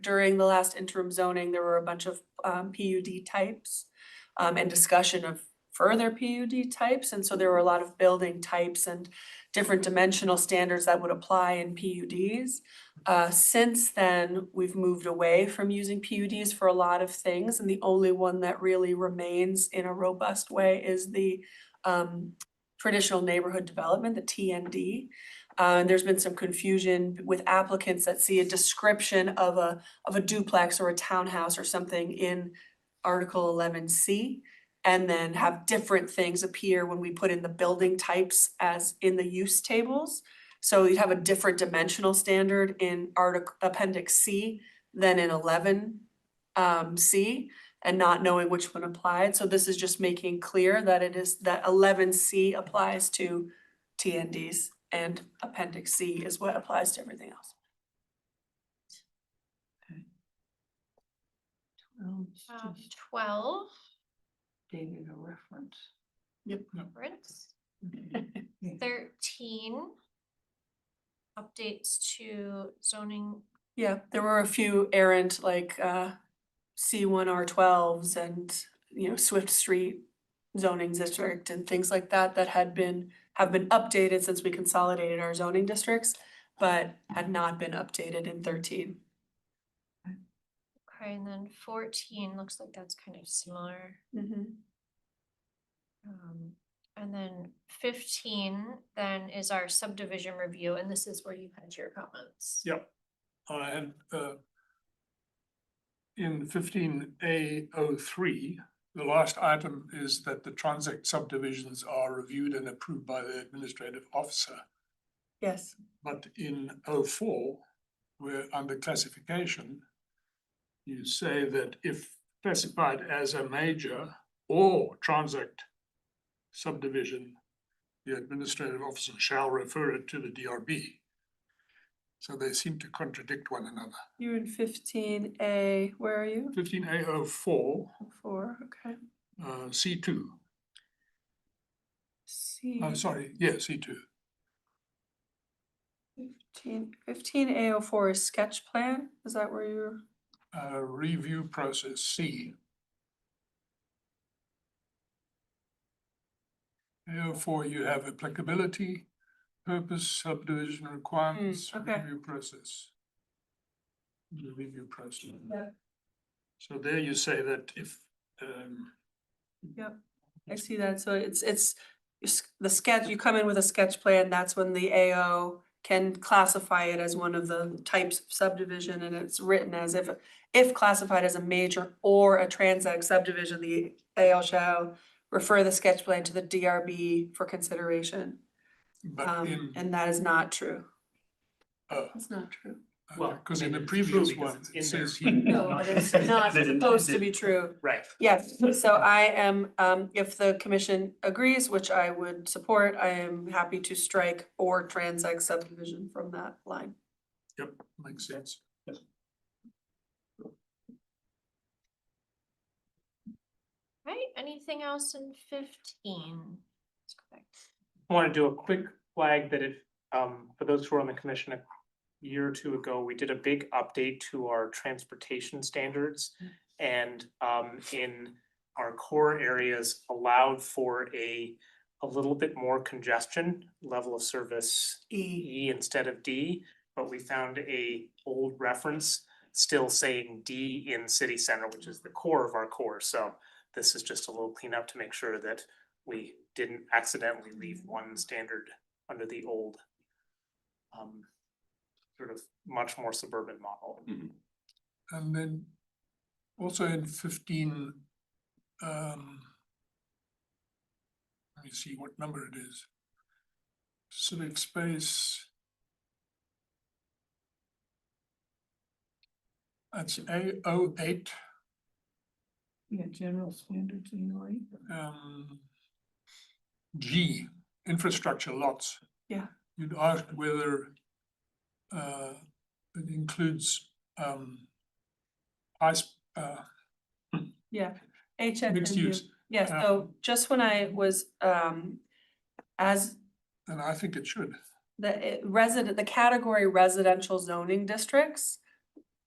during the last interim zoning, there were a bunch of PUD types and discussion of further PUD types, and so there were a lot of building types and different dimensional standards that would apply in PUDs. Since then, we've moved away from using PUDs for a lot of things, and the only one that really remains in a robust way is the traditional neighborhood development, the TND. There's been some confusion with applicants that see a description of a duplex or a townhouse or something in Article 11C, and then have different things appear when we put in the building types as in the use tables. So you'd have a different dimensional standard in Appendix C than in 11C, and not knowing which one applied. So this is just making clear that it is that 11C applies to TNDs and Appendix C is what applies to everything else. Oh, it's just 12, Dated a reference. reference. 13. Updates to zoning. Yeah, there were a few errant like C1R12s and Swift Street zoning district and things like that that have been updated since we consolidated our zoning districts, but had not been updated in 13. Okay, and then 14 looks like that's kind of similar. And then 15 then is our subdivision review, and this is where you had your comments. Yep. And in 15A03, the last item is that the transact subdivisions are reviewed and approved by the administrative officer. Yes. But in 04, we're under classification, you say that if classified as a major or transact subdivision, the administrative officer shall refer it to the DRB. So they seem to contradict one another. You're in 15A, where are you? 15A04, 4, okay. C2. C. Sorry, yeah, C2. 15A04 is sketch plan, is that where you're? Review process, C. A04, you have applicability, purpose, subdivision requirements, okay. review process. The review process. Yeah. So there you say that if, Yep, I see that, so it's the sketch, you come in with a sketch plan, that's when the AO can classify it as one of the types of subdivision, and it's written as if classified as a major or a transact subdivision, the AO shall refer the sketch plan to the DRB for consideration. but in, And that is not true. oh, That's not true. Well, because I in mean, the it's true previous because one, it's it in says there. he. No, but it's not supposed to be true. Right. Yes, so I am, if the commission agrees, which I would support, I am happy to strike or transact subdivision from that line. Yep, makes sense. Right, anything else in 15? Let's go back. I want to do a quick flag that for those who were on the commission a year or two ago, we did a big update to our transportation standards. And in our core areas allowed for a little bit more congestion, level of service E instead of D. But we found a old reference still saying D in city center, which is the core of our core. So this is just a little cleanup to make sure that we didn't accidentally leave one standard under the old sort of much more suburban model. And then also in 15, let me see what number it is. Civic space. That's A08. Yeah, general standards anyway. G, infrastructure lots. Yeah. You'd asked whether it includes Yeah, HFMU. mixed use. Yeah, so just when I was, as And I think it should. the category residential zoning districts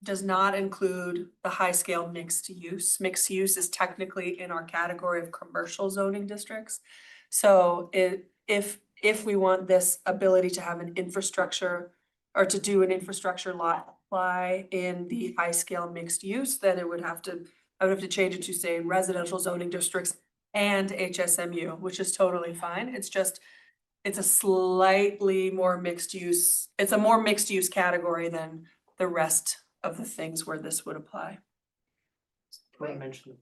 does not include the high scale mixed use. Mixed use is technically in our category of commercial zoning districts. So if we want this ability to have an infrastructure or to do an infrastructure lot apply in the high scale mixed use, then I would have to change it to say residential zoning districts and HSMU, which is totally fine. It's a slightly more mixed use, it's a more mixed use category than the rest of the things where this would apply. Do you want to mention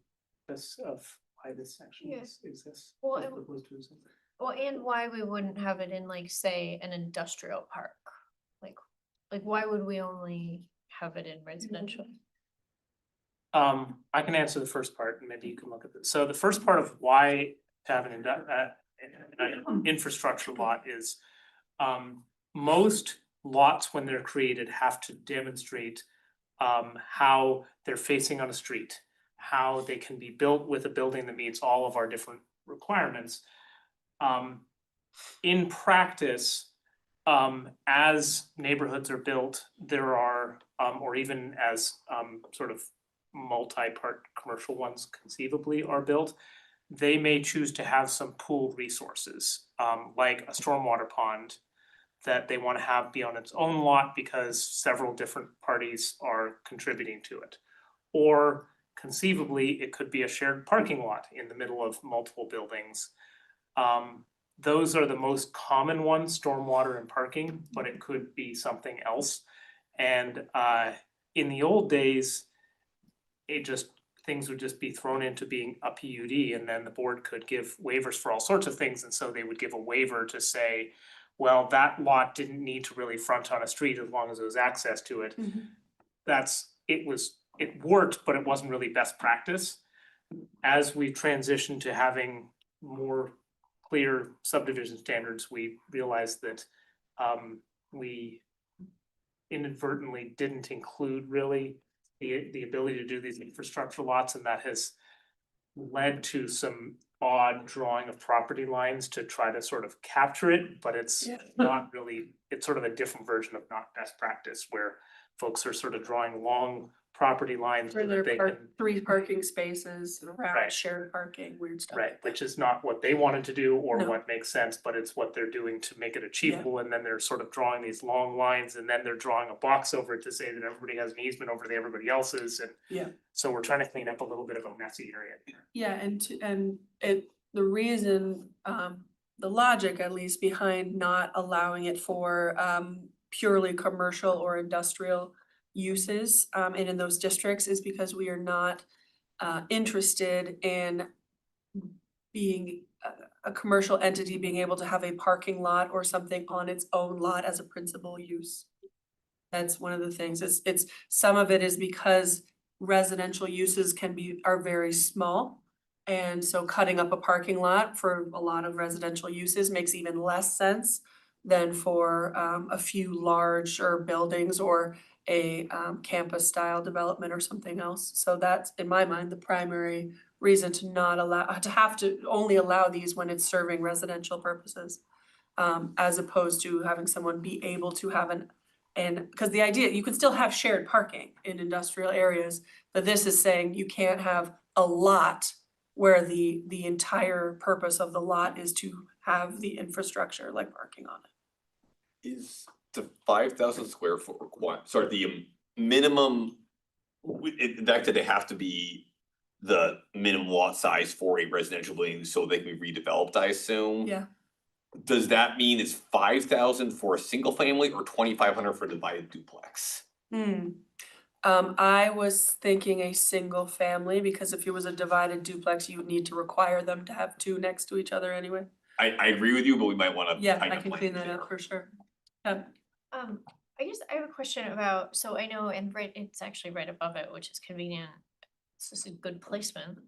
this of why this section exists? Well, as it- opposed to exist? Well, and why we wouldn't have it in like, say, an industrial park? Like why would we only have it in residential? I can answer the first part and maybe you can look at this. So the first part of why to have an infrastructure lot is most lots, when they're created, have to demonstrate how they're facing on a street, how they can be built with a building that meets all of our different requirements. In practice, as neighborhoods are built, there are, or even as sort of multi-part commercial ones conceivably are built, they may choose to have some pooled resources, like a stormwater pond that they want to have be on its own lot because several different parties are contributing to it. Or conceivably, it could be a shared parking lot in the middle of multiple buildings. Those are the most common ones, stormwater and parking, but it could be something else. And in the old days, things would just be thrown into being a PUD, and then the board could give waivers for all sorts of things, and so they would give a waiver to say, well, that lot didn't need to really front on a street as long as there was access to it. It worked, but it wasn't really best practice. As we transitioned to having more clear subdivision standards, we realized that we inadvertently didn't include really the ability to do these infrastructure lots, and that has led to some odd drawing of property lines to try to sort of capture it, but it's not really, it's sort of a different version of not best practice, where folks are sort of drawing long property lines Where so there that they are can, 3 parking spaces around Right. shared parking, weird stuff. right, which is not what they wanted to do or No. what makes sense, but it's what they're doing to make it achievable, and then they're sort of drawing these long lines, and then they're drawing a box over it to say that everybody has an easement over the everybody else's, and Yeah. so we're trying to clean up a little bit of a messy area here. Yeah, the reason, the logic at least behind not allowing it for purely commercial or industrial uses and in those districts is because we are not interested in being a commercial entity being able to have a parking lot or something on its own lot as a principal use. That's one of the things. It's some of it is because residential uses are very small. And so cutting up a parking lot for a lot of residential uses makes even less sense than for a few larger buildings or a campus style development or something else. So that's, in my mind, the primary reason to not allow, to have to only allow these when it's serving residential purposes. As opposed to having someone be able to have because the idea, you can still have shared parking in industrial areas, but this is saying you can't have a lot where the entire purpose of the lot is to have the infrastructure like parking on it. Is the 5,000 square foot the minimum, in fact, that they have to be the minimum lot size for a residential building so they can be redeveloped, I assume? Yeah. Does that mean it's 5,000 for a single family or 2,500 for a divided duplex? I was thinking a single family, because if it was a divided duplex, you would need to require them to have 2 next to each other anyway. I agree with you, but we might wanna. Yeah, kind I of can plan clean that there. up for sure. I guess I have a question about, so I know, and it's actually right above it, which is convenient. It's just a good placement.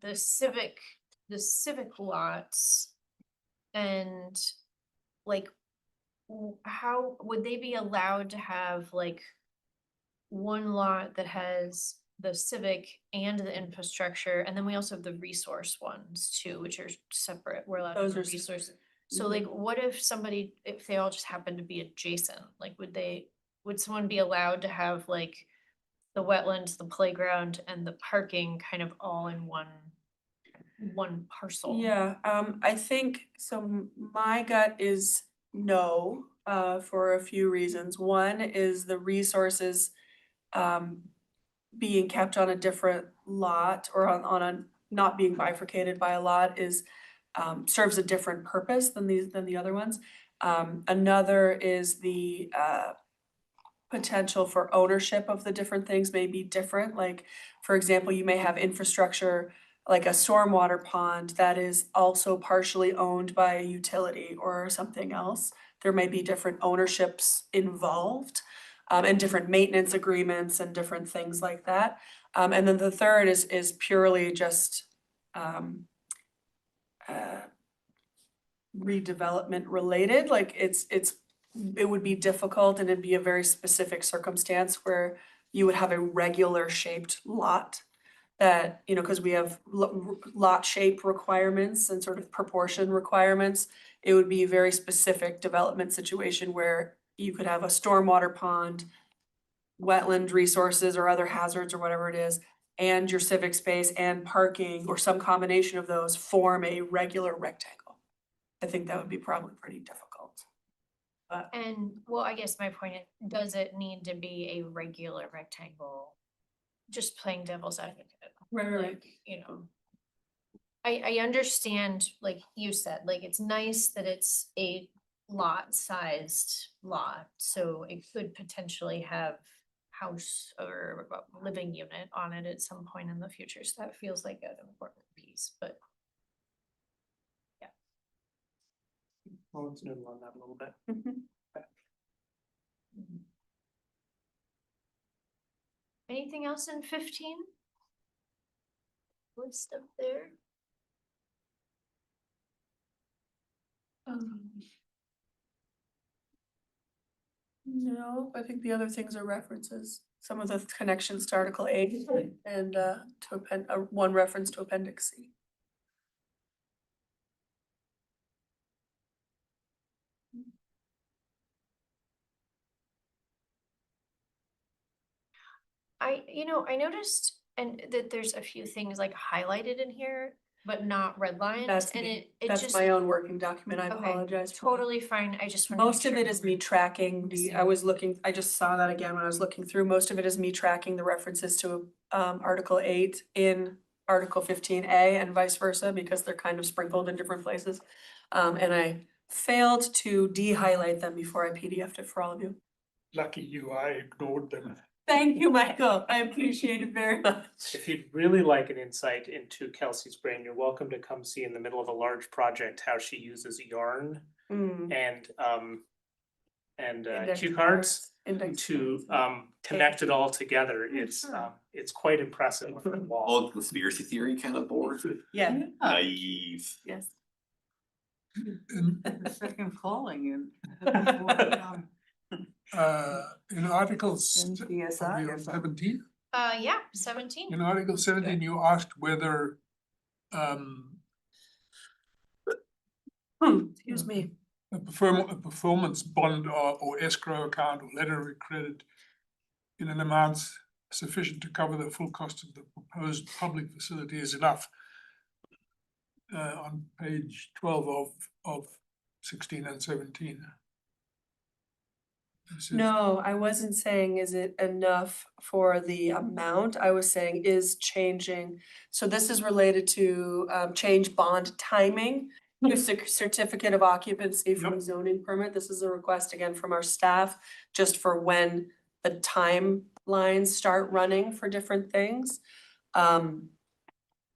The civic lots and like, how would they be allowed to have like one lot that has the civic and the infrastructure, and then we also have the resource ones too, which are separate. We're allowed to Those have are resource. So like, what if they all just happen to be adjacent? Like, would someone be allowed to have like the wetlands, the playground, and the parking kind of all in one parcel? Yeah, I think, so my gut is no, for a few reasons. One is the resources being kept on a different lot or on a, not being bifurcated by a lot is serves a different purpose than the other ones. Another is the potential for ownership of the different things may be different. Like, for example, you may have infrastructure like a stormwater pond that is also partially owned by a utility or something else. There may be different ownerships involved, and different maintenance agreements and different things like that. And then the third is purely just redevelopment related. Like it would be difficult, and it'd be a very specific circumstance where you would have a regular shaped lot that, because we have lot shape requirements and sort of proportion requirements. It would be a very specific development situation where you could have a stormwater pond, wetland resources or other hazards or whatever it is, and your civic space and parking, or some combination of those, form a regular rectangle. I think that would be probably pretty difficult. But And, well, I guess my point, does it need to be a regular rectangle? Just playing devil's advocate. Right. Like, you know. I understand, like you said, like it's nice that it's a lot sized lot, so it could potentially have house or a living unit on it at some point in the future, so that feels like an important piece, but. Well, let's noodle on that a little bit. Anything else in 15? List up there. No, I think the other things are references, some of the connections to Article 8 and to one reference to Appendix C. I noticed and that there's a few things like highlighted in here, but not redlined, That's and me. it That's just. my own working document, I Okay, apologize. for that. Totally fine, I just. wanted to Most of make it sure is we me were tracking missing. I just saw that again when I was looking through, most of it is me tracking the references to Article 8 in Article 15A and vice versa, because they're kind of sprinkled in different places. And I failed to de-highlight them before I PDF'd it for all of you. Lucky you, I ignored them. Thank you, Michael, I appreciate it very much. If you'd really like an insight into Kelsey's brain, you're welcome to come see in the middle of a large project how she uses yarn Mm, and index cue cards index to cards. connect it all together. sure. It's quite impressive on the wall. All conspiracy theory kind of board. Yeah, Naive. yes. The second calling and. In Articles, And PSI or something. 17, Yeah, 17. in Article 17, you asked whether Excuse me. a performance bond or escrow account or letter of credit in an amount sufficient to cover the full cost of the proposed public facility is enough. On page 12 of 16 and 17. It says- No, I wasn't saying is it enough for the amount, I was saying is changing. So this is related to change bond timing, to certificate of occupancy from a zoning permit. This is a request again from our staff, just for when the timelines start running for different things.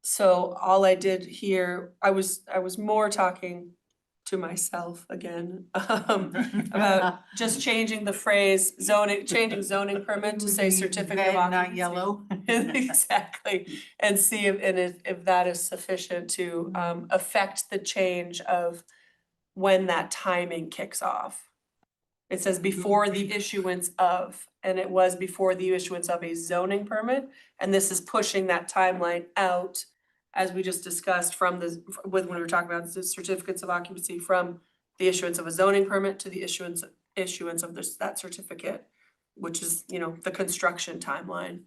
So all I did here, I was more talking to myself again, about just changing the phrase changing zoning permit to say certificate of occupancy. Not yellow. Exactly, and see if that is sufficient to affect the change of when that timing kicks off. It says before the issuance of, and it was before the issuance of a zoning permit, and this is pushing that timeline out, as we just discussed, from when we were talking about the certificates of occupancy, from the issuance of a zoning permit to the issuance of that certificate, which is, the construction timeline.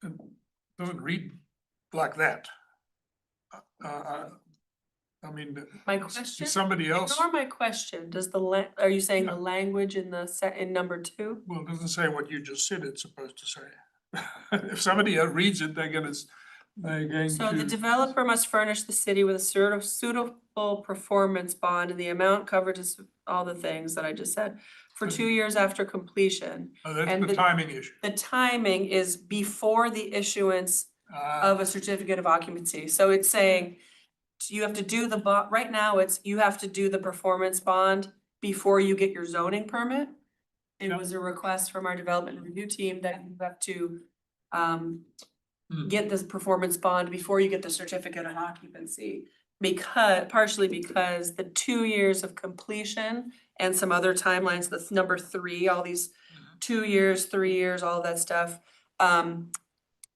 It doesn't read like that. I mean, My to question? somebody else, Ignore my question, are you saying the Yeah. language in in number 2? well, it doesn't say what you just said it's supposed to say. If somebody else reads it, they're going So the to, developer must furnish the city with a suitable performance bond, and the amount covered is all the things that I just said, for 2 years after completion. oh, that's and the timing issue. The timing is before the issuance of a certificate of occupancy, so it's saying you have to do the bond, right now you have to do the performance bond before you get your zoning permit. It Yep. was a request from our development review team that you have to get this performance bond before you get the certificate of occupancy. Partially because the 2 years of completion and some other timelines, that's number 3, all these 2 years, 3 years, all of that stuff.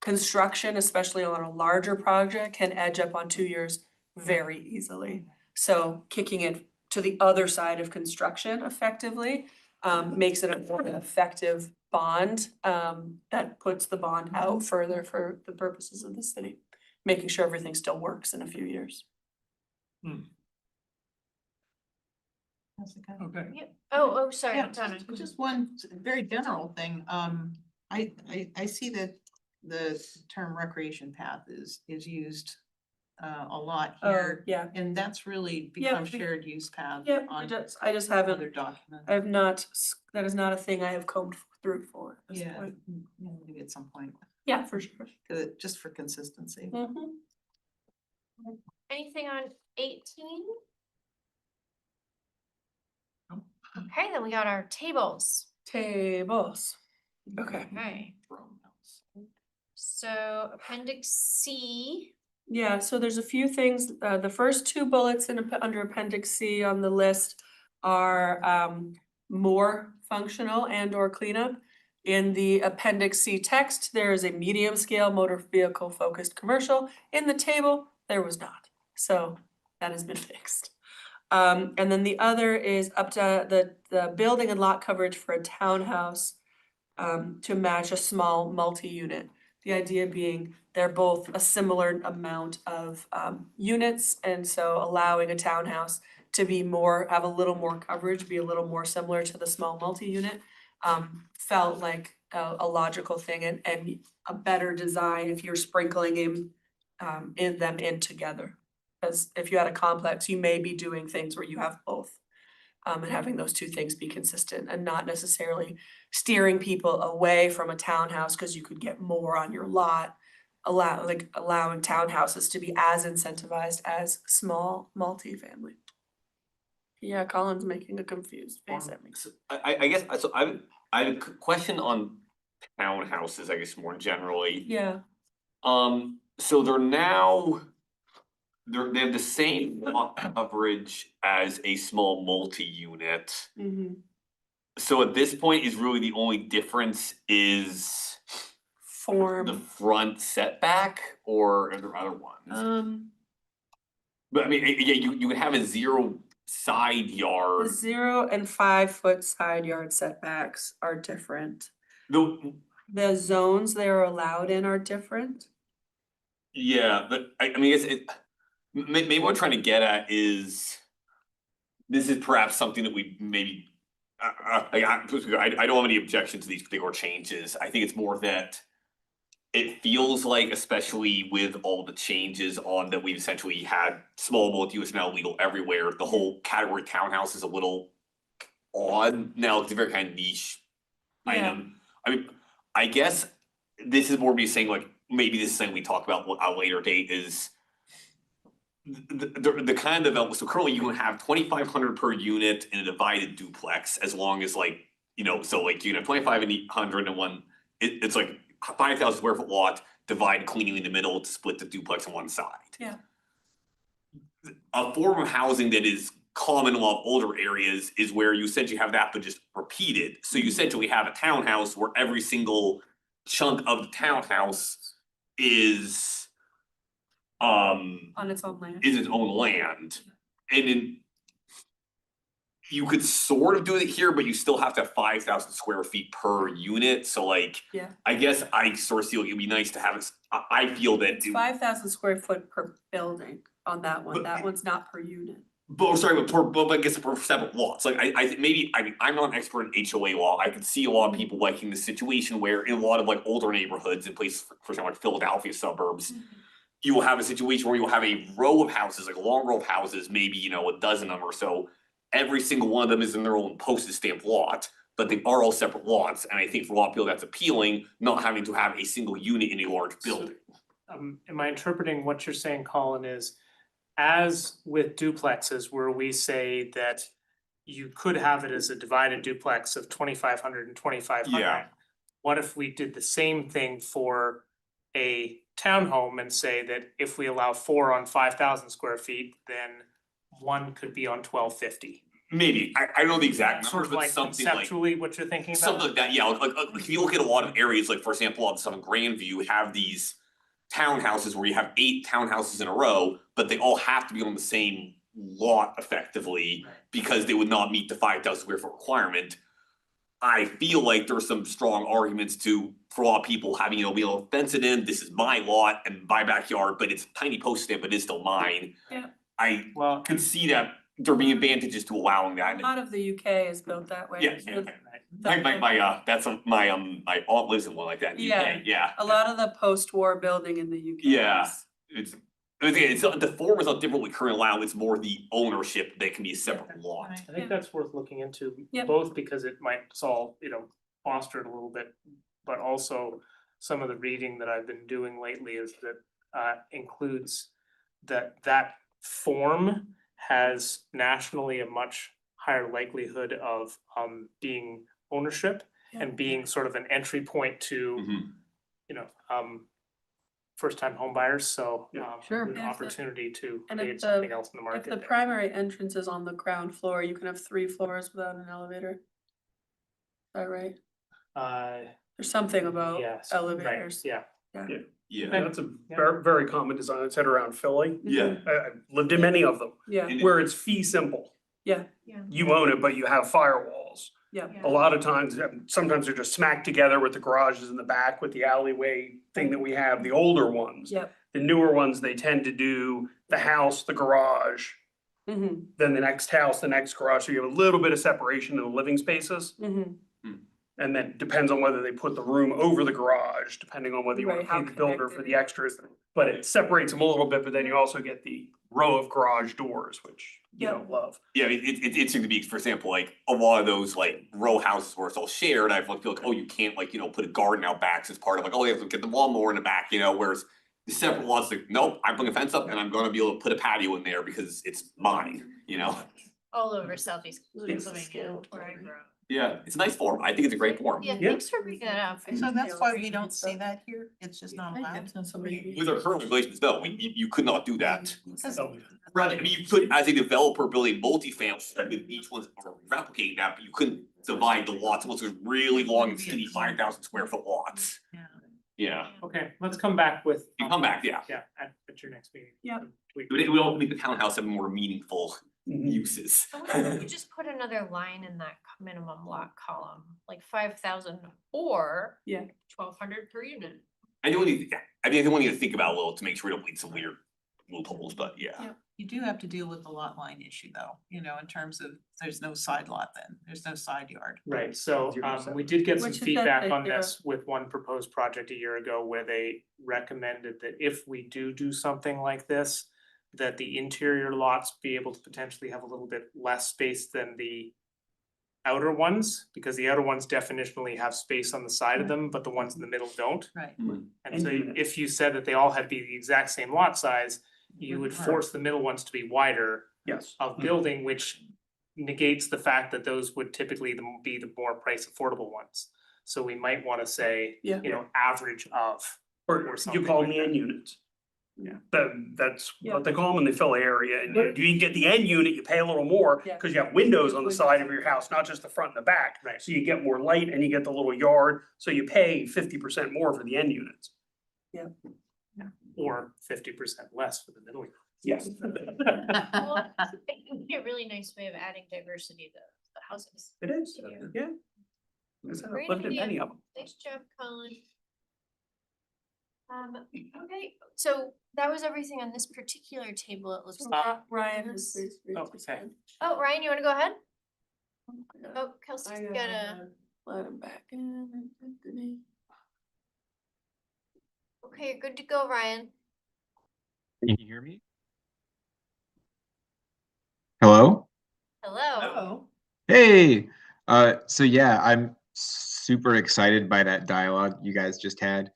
Construction, especially on a larger project, can edge up on 2 years very easily. So kicking it to the other side of construction effectively makes it a more effective bond, that puts the bond out further for the purposes of the city, making sure everything still works in a few years. Okay. Oh, sorry, Yeah, Donna. just one very general thing, I see that the term recreation path is used a lot here. Yeah, And that's really Yeah, become shared use path yeah, on I just haven't, other documents. I have not, that is not a thing I have combed through for at this Yeah, point. maybe at some point, Yeah, for sure. just for consistency. Mhm. Anything on 18? Okay, then we got our tables. Tables. Okay. Okay. So appendix C. Yeah, so there's a few things, the first two bullets under appendix C on the list are more functional and or cleanup. In the appendix C text, there is a medium scale motor vehicle focused commercial. In the table, there was not, so that has been fixed. And then the other is up to the building and lot coverage for a townhouse to match a small multi-unit. The idea being they're both a similar amount of units, and so allowing a townhouse to be have a little more coverage, be a little more similar to the small multi-unit, felt like a logical thing and a better design if you're sprinkling them in together. Because if you had a complex, you may be doing things where you have both. And having those two things be consistent and not necessarily steering people away from a townhouse because you could get more on your lot. Allowing townhouses to be as incentivized as small multifamily. Yeah, Colin's making a confused face at me. So I guess, so I have a question on townhouses, I guess more generally. Yeah, So they're now, they have the same lot coverage as a small multi-unit. mm-hmm. So at this point is really the only difference is the Form, front setback, or are there other ones? But I mean, yeah, you would have a 0 side the yard. 0 and 5 foot side yard setbacks are different. The zones they're allowed in are different. Yeah, but I mean, maybe what I'm trying to get at is, this is perhaps something that we maybe, I don't have any objection to these particular changes. I think it's more that it feels like, especially with all the changes on that we've essentially had small multi-use now legal everywhere, the whole category townhouse is a little odd now. It's a very kind of niche item. I mean, I guess this is more me saying, like, maybe this is something we talk about at a later date, is the kind of development. So currently you can have 2,500 per unit in a divided duplex, as long as, like, you know, so like you can have 2,500 and one, it's like 5,000 square foot lot, divide cleanly in the middle to split the duplex on one side. Yeah. A form of housing that is common in a lot of older areas is where you essentially have that but just repeated. So you essentially have a townhouse where every single chunk of the townhouse is On its own land. its own land. And then you could sort of do it here, but you still have to have 5,000 square feet per unit. So like, Yeah. I guess I sort of feel it'd be nice to have it, I feel that. It's 5,000 square foot per building on that one. But- That one's not per unit. But sorry, but I guess for separate lots, like I maybe, I mean, I'm not an expert in HOA law. I could see a lot of people liking the situation where in a lot of like older neighborhoods in places, for example, like Philadelphia suburbs, you will have a situation where you'll have a row of houses, like a long row of houses, maybe, you know, a dozen of them or so. Every single one of them is in their own postage stamp lot, but they are all separate lots. And I think for a lot of people that's appealing, not having to have a single unit in a large building. Am I interpreting what you're saying, Colin, is as with duplexes where we say that you could have it as a divided duplex of 2,500 and 2,500? Yeah. What if we did the same thing for a townhome and say that if we allow 4 on 5,000 square feet, then 1 could be on 1,250? Maybe, I don't know the exact Sort numbers, of but like something like. conceptually what you're thinking about? Something like that, yeah, like if you look at a lot of areas, like for example, on some Grandview, have these townhouses where you have 8 townhouses in a row, but they all have to be on the same lot effectively, Right. because they would not meet the 5,000 square foot requirement. I feel like there's some strong arguments for a lot of people having, be able to fence it in, this is my lot and my backyard, but it's a tiny post stamp, but it's still mine. Yeah. I Well, could see that there being advantages to allowing A that. lot of the UK is built that way. Yeah, So that's my aunt lives in one like that in the UK, yeah. a lot of the post-war building in the UK. Yeah. is- It's the form is not different with current law, it's more the ownership that can be a separate lot. I think that's worth looking into, Yep. both because it might solve, foster it a little bit, but also some of the reading that I've been doing lately is that includes that form has nationally a much higher likelihood of being ownership and being sort of an entry point to, Mhm. first-time home buyers, so Sure. an Yeah, if the- opportunity to and if create the- something else in the If market the there. primary entrance is on the ground floor, you can have 3 floors without an elevator. Is that right? There's something about Yes, elevators. right, yeah. Yeah. That's a very, very common design. It's had around Philly. Yeah. I've lived in many of them, Yeah, And where it's fee simple. yeah, You own it, but you have firewalls. yeah. A lot of times, sometimes they're just smacked together with the garages in the back with the alleyway thing that we have, the older ones. Yep. The newer ones, they tend to do the house, the garage, Mm-hmm, then the next house, the next garage, so you have a little bit of separation in the living spaces. mm-hmm. And then depends on whether they put the room over the garage, depending on whether you wanna Right, how pay the builder for connected. the extras. But it separates them a little bit, but then you also get the row of garage doors, which you Yeah. don't love. Yeah, I mean, it's interesting to me, for example, like a lot of those like row houses where it's all shared, I feel like, oh, you can't like, put a garden out back as part of like, oh, you have to get the lawnmower in the back, whereas the separate lots, like, nope, I'm putting a fence up and I'm gonna be able to put a patio in there because it's mine. All over Southeast Yes. Pennsylvania, where I grew up. Yeah, it's a nice form. I think it's a great form. Yeah, Yeah. thanks for bringing that up. So that's why we don't see that here, it's just not allowed. It's not somebody. With our current regulations, no, you could not do that. So, Right, I mean, you could, as a developer building multifamily, with each one replicating that, but you couldn't divide the lots unless it was really long and skinny 5,000 square foot lots. Yeah, Okay, let's come back with. you come back, yeah. Yeah, at your next meeting. Yeah. It would all make the townhouse have more meaningful mhm. uses. I wonder if you just put another line in that minimum lot column, like 5,000 or Yeah. 1,200 per unit. I do need, yeah, I mean, I do want you to think about it a little to make sure we don't lead some weird loopholes, but yeah. You do have to deal with the lot line issue though, in terms of, there's no side lot then, there's no side yard. Right, so 0%. we did get some Which is that feedback on idea. this with one proposed project a year ago where they recommended that if we do something like this, that the interior lots be able to potentially have a little bit less space than the outer ones, because the outer ones definitionally have space on the side of them, but the ones in the middle don't. Right. And so And- if you said that they all had to be the exact same lot size, you would force the middle ones to be wider Yes. of building, which negates the fact that those would typically be the more price affordable ones. So we might wanna say, Yeah. average of. Or Or you something call them like the that. end units. Yeah. That's Yeah. what they call them in the Philly area, and you can get the end unit, you pay a little more, Yeah. cause you have windows on the side of your house, not just the front and the back. Right. So you get more light and you get the little yard, so you pay 50% more for the end units. Or 50% less for the middle. Yes. Well, it would be a really nice way of adding diversity to the houses. It is, yeah. I've Great lived in idea. many of them. Nice job, Colin. Okay, so that was everything on this particular table, it looks like. Ryan has raised Oh, his okay. hand. Oh, Ryan, you wanna go ahead? Oh, Oh, Kelsey's gotta, let him back in. Anthony. okay, you're good to go, Ryan. Can you hear me? Hello? Hello. Hey, so yeah, I'm super excited by that dialogue you guys just had.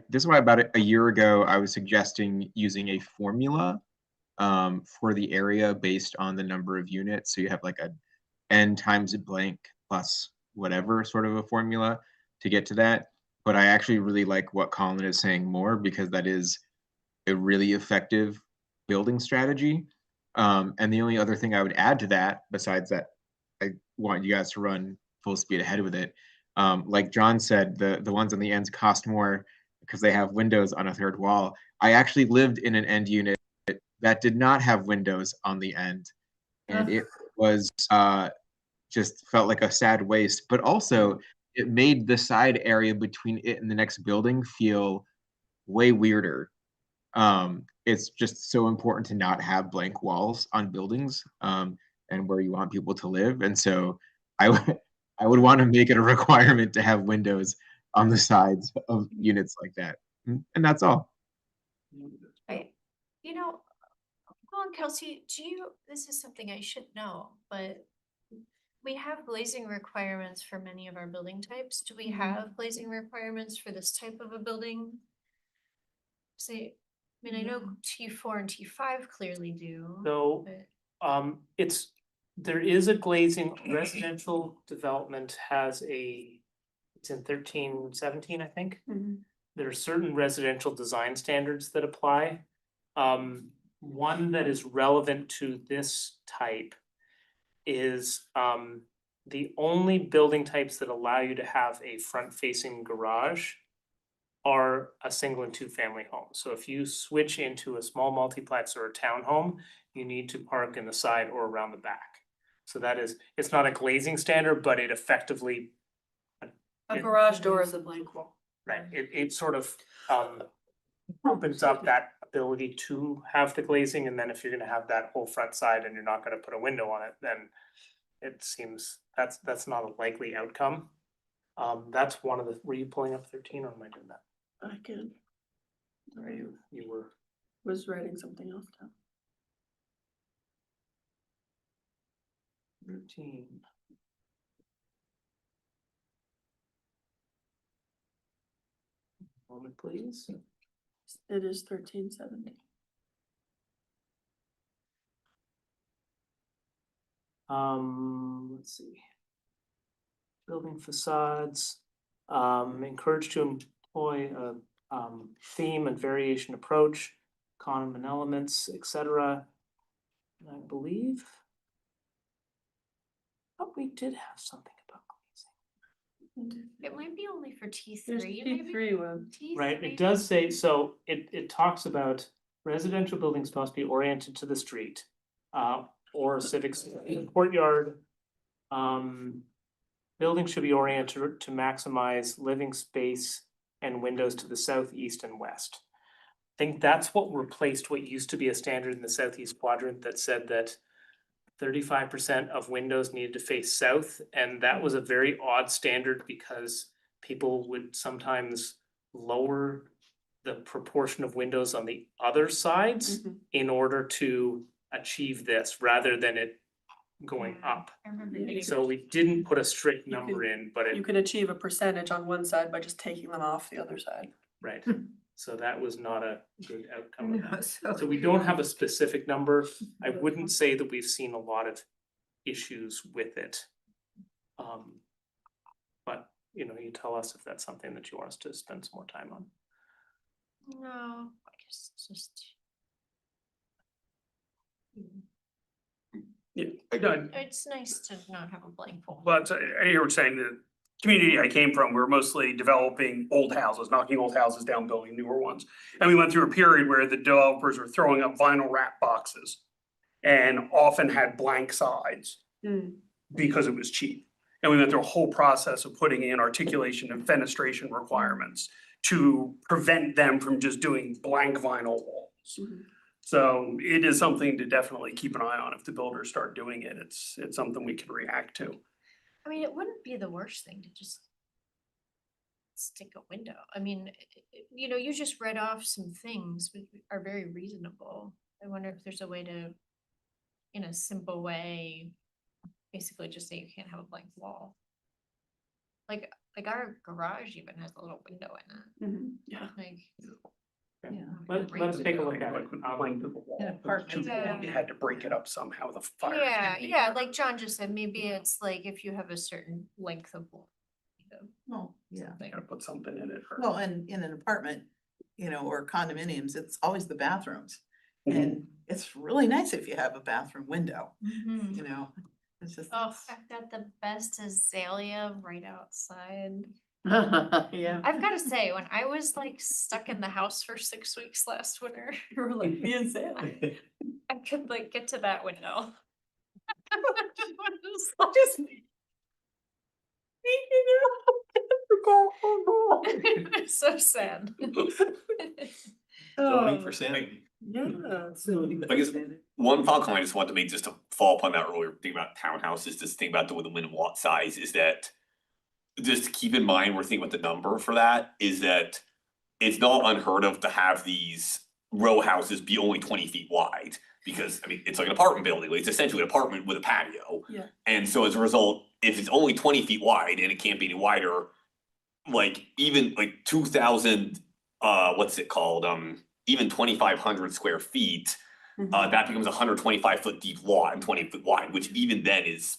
This is why about a year ago, I was suggesting using a formula for the area based on the number of units. So you have like a n times a blank plus whatever sort of a formula to get to that. But I actually really like what Colin is saying more because that is a really effective building strategy. And the only other thing I would add to that, besides that, I want you guys to run full speed ahead with it. Like John said, the ones on the ends cost more because they have windows on a third wall. I actually lived in an end unit that did not have windows on the end. And it was just felt like a sad waste, but also it made the side area between it and the next building feel way weirder. It's just so important to not have blank walls on buildings, and where you want people to live. And so I would want to make it a requirement to have windows on the sides of units like that. And that's all. You know, Paul and Kelsey, this is something I should know, but we have glazing requirements for many of our building types. Do we have glazing requirements for this type of a building? See, I mean, I know T4 and T5 clearly do. So, but- there is a glazing, residential development has it's in 1317, I think. There are certain residential design standards that apply. One that is relevant to this type is the only building types that allow you to have a front-facing garage are a single and two family home. So if you switch into a small multiplex or a townhome, you need to park in the side or around the back. So it's not a glazing standard, but it effectively. A garage door is a blank wall. Right, it sort of opens up that ability to have the glazing, and then if you're gonna have that whole front side and you're not gonna put a window on it, then it seems that's not a likely outcome. That's one of the, were you pulling up 13 or am I doing that? I can, Or you were, was writing something else down. 13. Moment, please. It is 1370. Let's see. Building facades, encouraged to employ a theme and variation approach, common elements, etc. I believe. Oh, we did have something about glazing. It might be only for T3, There's maybe? T3 one. Right, T3? it does say, so it talks about residential buildings must be oriented to the street. Or civic courtyard. Buildings should be oriented to maximize living space and windows to the south, east, and west. I think that's what replaced what used to be a standard in the southeast quadrant that said that 35% of windows needed to face south, and that was a very odd standard because people would sometimes lower the proportion of windows on the other sides in order to achieve this, rather than it going up. I remember Yeah. getting. So we didn't put a strict You number in, but You it, can achieve a percentage on one side by just taking them off the other side. right, so that was not a good outcome of No, that. so- So we don't have a specific number. I wouldn't say that we've seen a lot of issues with it. But, you know, you tell us if that's something that you want us to spend some more time on. No, I guess it's just. Yeah, It's nice to not have a blank wall. but I hear what you're saying, the community I came from, we're mostly developing old houses, knocking old houses down, building newer ones. And we went through a period where the developers were throwing up vinyl wrap boxes and often had blank sides because it was cheap. And we went through a whole process of putting in articulation and fenestration requirements to prevent them from just doing blank vinyl walls. So it is something to definitely keep an eye on. If the builders start doing it, it's something we can react to. I mean, it wouldn't be the worst thing to just stick a window. I mean, you know, you just read off some things which are very reasonable. I wonder if there's a way to, in a simple way, basically just say you can't have a blank wall. Like our garage even has a little window in it, Yeah. like. Okay. Yeah. Let's take a look at it. Like with the blank of the wall. An apartment. Yeah. You had to break it up somehow, the fire. Yeah, chimney. yeah, like John just said, maybe it's like if you have a certain length of wall. Well, yeah. They gotta put something in it. or- Well, and in an apartment, you know, or condominiums, it's always the bathrooms. Mhm. And it's really nice if you have a bathroom window, Mhm. you know, it's just. Oh, I've got the best azalea right outside. Yeah. I've gotta say, when I was like stuck in the house for 6 weeks last winter, You were like, me and Sally. I could like get to that window. So sad. Zoning for sanity. Yeah. I guess one final comment I just wanted to make, just to follow up on that earlier thing about townhouses, this thing about the minimum lot size is that. Just to keep in mind, we're thinking about the number for that, is that it's not unheard of to have these row houses be only 20 feet wide. Because, I mean, it's like an apartment building, like, it's essentially an apartment with a patio. Yeah. And so as a result, if it's only 20 feet wide and it can't be any wider, like even like 2,000, what's it called, even 2,500 square feet. That becomes a 125-foot deep lot and 20 foot wide, which even then is,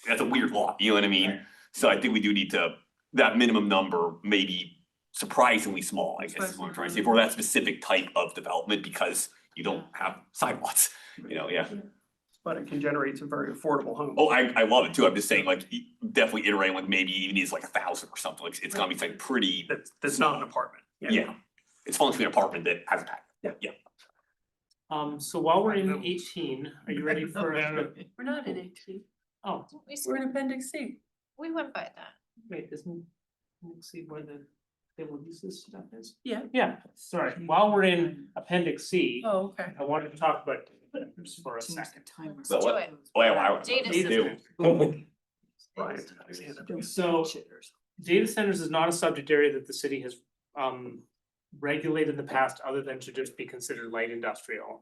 that's a weird lot, you know what I mean? So I think we do need to, that minimum number may be surprisingly small, I guess is what I'm trying to say, for that specific type of development, because you don't have sidewalks, you know, yeah. But it can generate some very affordable homes. Oh, I love it too, I'm just saying, like, definitely iterating with maybe even needs like 1,000 or something, like, it's gonna be something pretty, That's not an apartment. yeah. It's functionally an apartment that has a patio, yeah. So while we're in 18, are you ready for? We're not in 18. Oh, We're in appendix C. We went by that. wait, isn't, let's see where the table of uses stuff is. Yeah. Yeah, sorry, while we're in appendix C, Oh, okay. I wanted to talk about just for a Change the second. timer. So Do what? it. Oh, yeah, wow. Data Ew. Right. So data centers is not a subject area that the city has regulated in the past, other than to just be considered light industrial.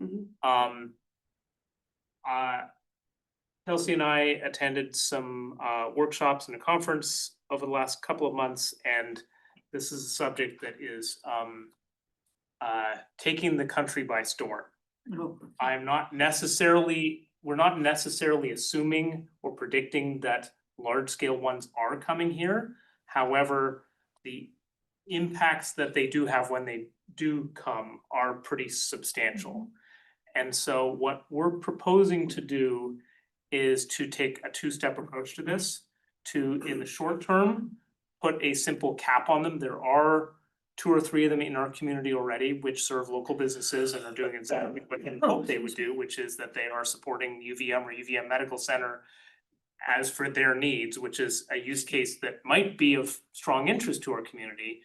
Kelsey and I attended some workshops and a conference over the last couple of months, and this is a subject that is taking the country by storm. I'm not necessarily, we're not necessarily assuming or predicting that large scale ones are coming here. However, the impacts that they do have when they do come are pretty substantial. And so what we're proposing to do is to take a two-step approach to this, to, in the short term, put a simple cap on them. There are 2 or 3 of them in our community already, which serve local businesses and are doing exactly what we hope they would do, which is that they are supporting UVM or UVM Medical Center as for their needs, which is a use case that might be of strong interest to our community.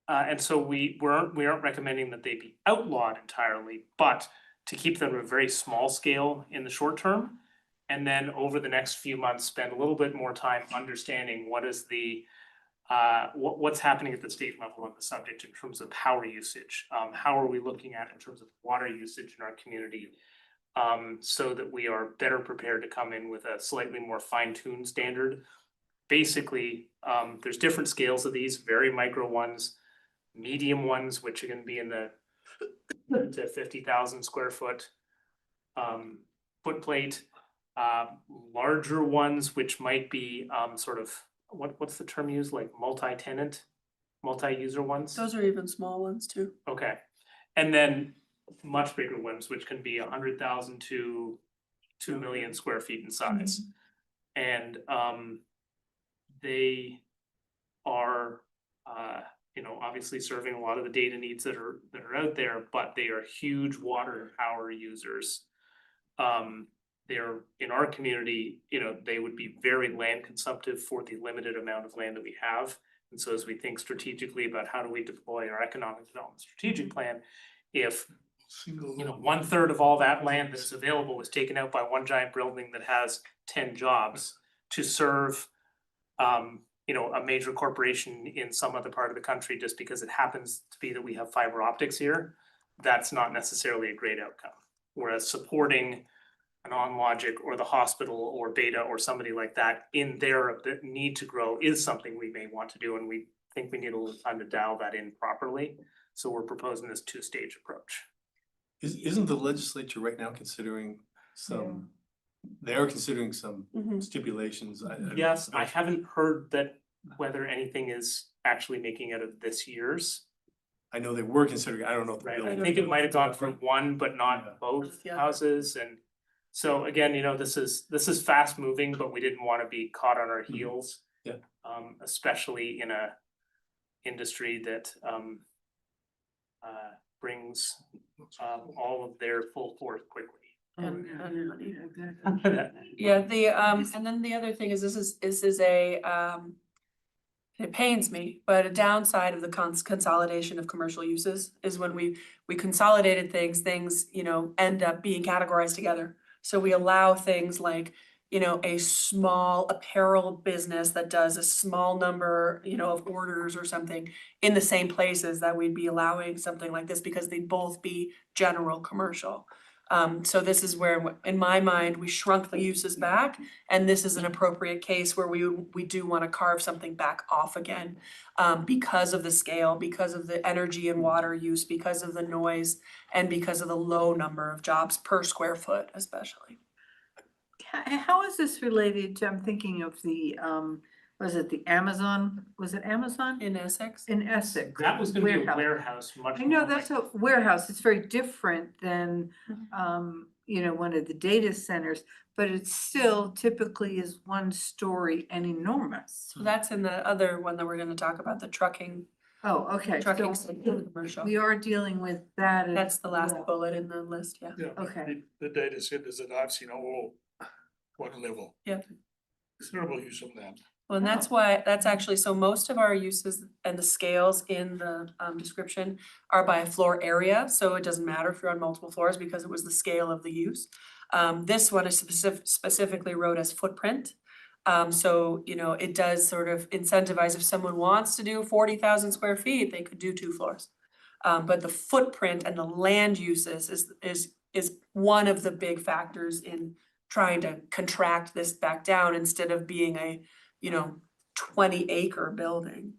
And so we aren't recommending that they be outlawed entirely, but to keep them at a very small scale in the short term. And then over the next few months, spend a little bit more time understanding what is the what's happening at the state level on the subject in terms of power usage. How are we looking at in terms of water usage in our community? So that we are better prepared to come in with a slightly more fine-tuned standard. Basically, there's different scales of these, very micro ones, medium ones, which are gonna be in the to 50,000 square foot footplate, larger ones, which might be sort of, what's the term used, like multi-tenant, multi-user ones? Those are even small ones too. Okay, and then much bigger ones, which can be 100,000 to 2 million square feet in size. And they are you know, obviously serving a lot of the data needs that are out there, but they are huge water and power users. They're in our community, you know, they would be very land consumptive for the limited amount of land that we have. And so as we think strategically about how do we deploy our economic development strategic plan, if you know 1/3 of all that land that is available is taken out by one giant building that has 10 jobs to serve you know, a major corporation in some other part of the country just because it happens to be that we have fiber optics here, that's not necessarily a great outcome. Whereas supporting an OnLogic or the hospital or Beta or somebody like that in their need to grow is something we may want to do, and we think we need a little time to dial that in properly. So we're proposing this 2-stage approach. Isn't the legislature right now considering some, they are considering some stipulations? Yes, I haven't heard that whether anything is actually making out of this year's. I know they were considering, I don't know. If the Right, bill- I think it might have gone through one, but not both Yeah. houses, and so again, you know, this is fast moving, but we didn't want to be caught on our heels. Yeah. Especially in a industry that brings all of their full force quickly. Yeah, and then the other thing is, this is a, it pains me, but a downside of the consolidation of commercial uses is when we consolidated things, you know, end up being categorized together. So we allow things like, you know, a small apparel business that does a small number, you know, of orders or something in the same places that we'd be allowing something like this because they'd both be general commercial. So this is where, in my mind, we shrunk the uses back, and this is an appropriate case where we do wanna carve something back off again. Because of the scale, because of the energy and water use, because of the noise, and because of the low number of jobs per square foot especially. How is this related to, I'm thinking of the, was it the Amazon, was it Amazon? In Essex? In Essex. That was gonna be a Warehouse. warehouse, much I more know that's like, a warehouse, it's very different than, Mm-hmm. you know, one of the data centers, but it still typically is one story and enormous. So that's in the other one that we're gonna talk about, the trucking Oh, okay, so commercial. we are dealing with that. as That's the last well. bullet in the list, yeah. Yeah, but Okay. the data centers that I've seen are all one level. Yep. Considerable use of land. Well, and that's why, that's actually, so most of our uses and the scales in the description are by floor area, so it doesn't matter if you're on multiple floors because it was the scale of the use. This one is specifically wrote as footprint. So, you know, it does sort of incentivize if someone wants to do 40,000 square feet, they could do 2 floors. But the footprint and the land uses is one of the big factors in trying to contract this back down instead of being a, you know, 20-acre building.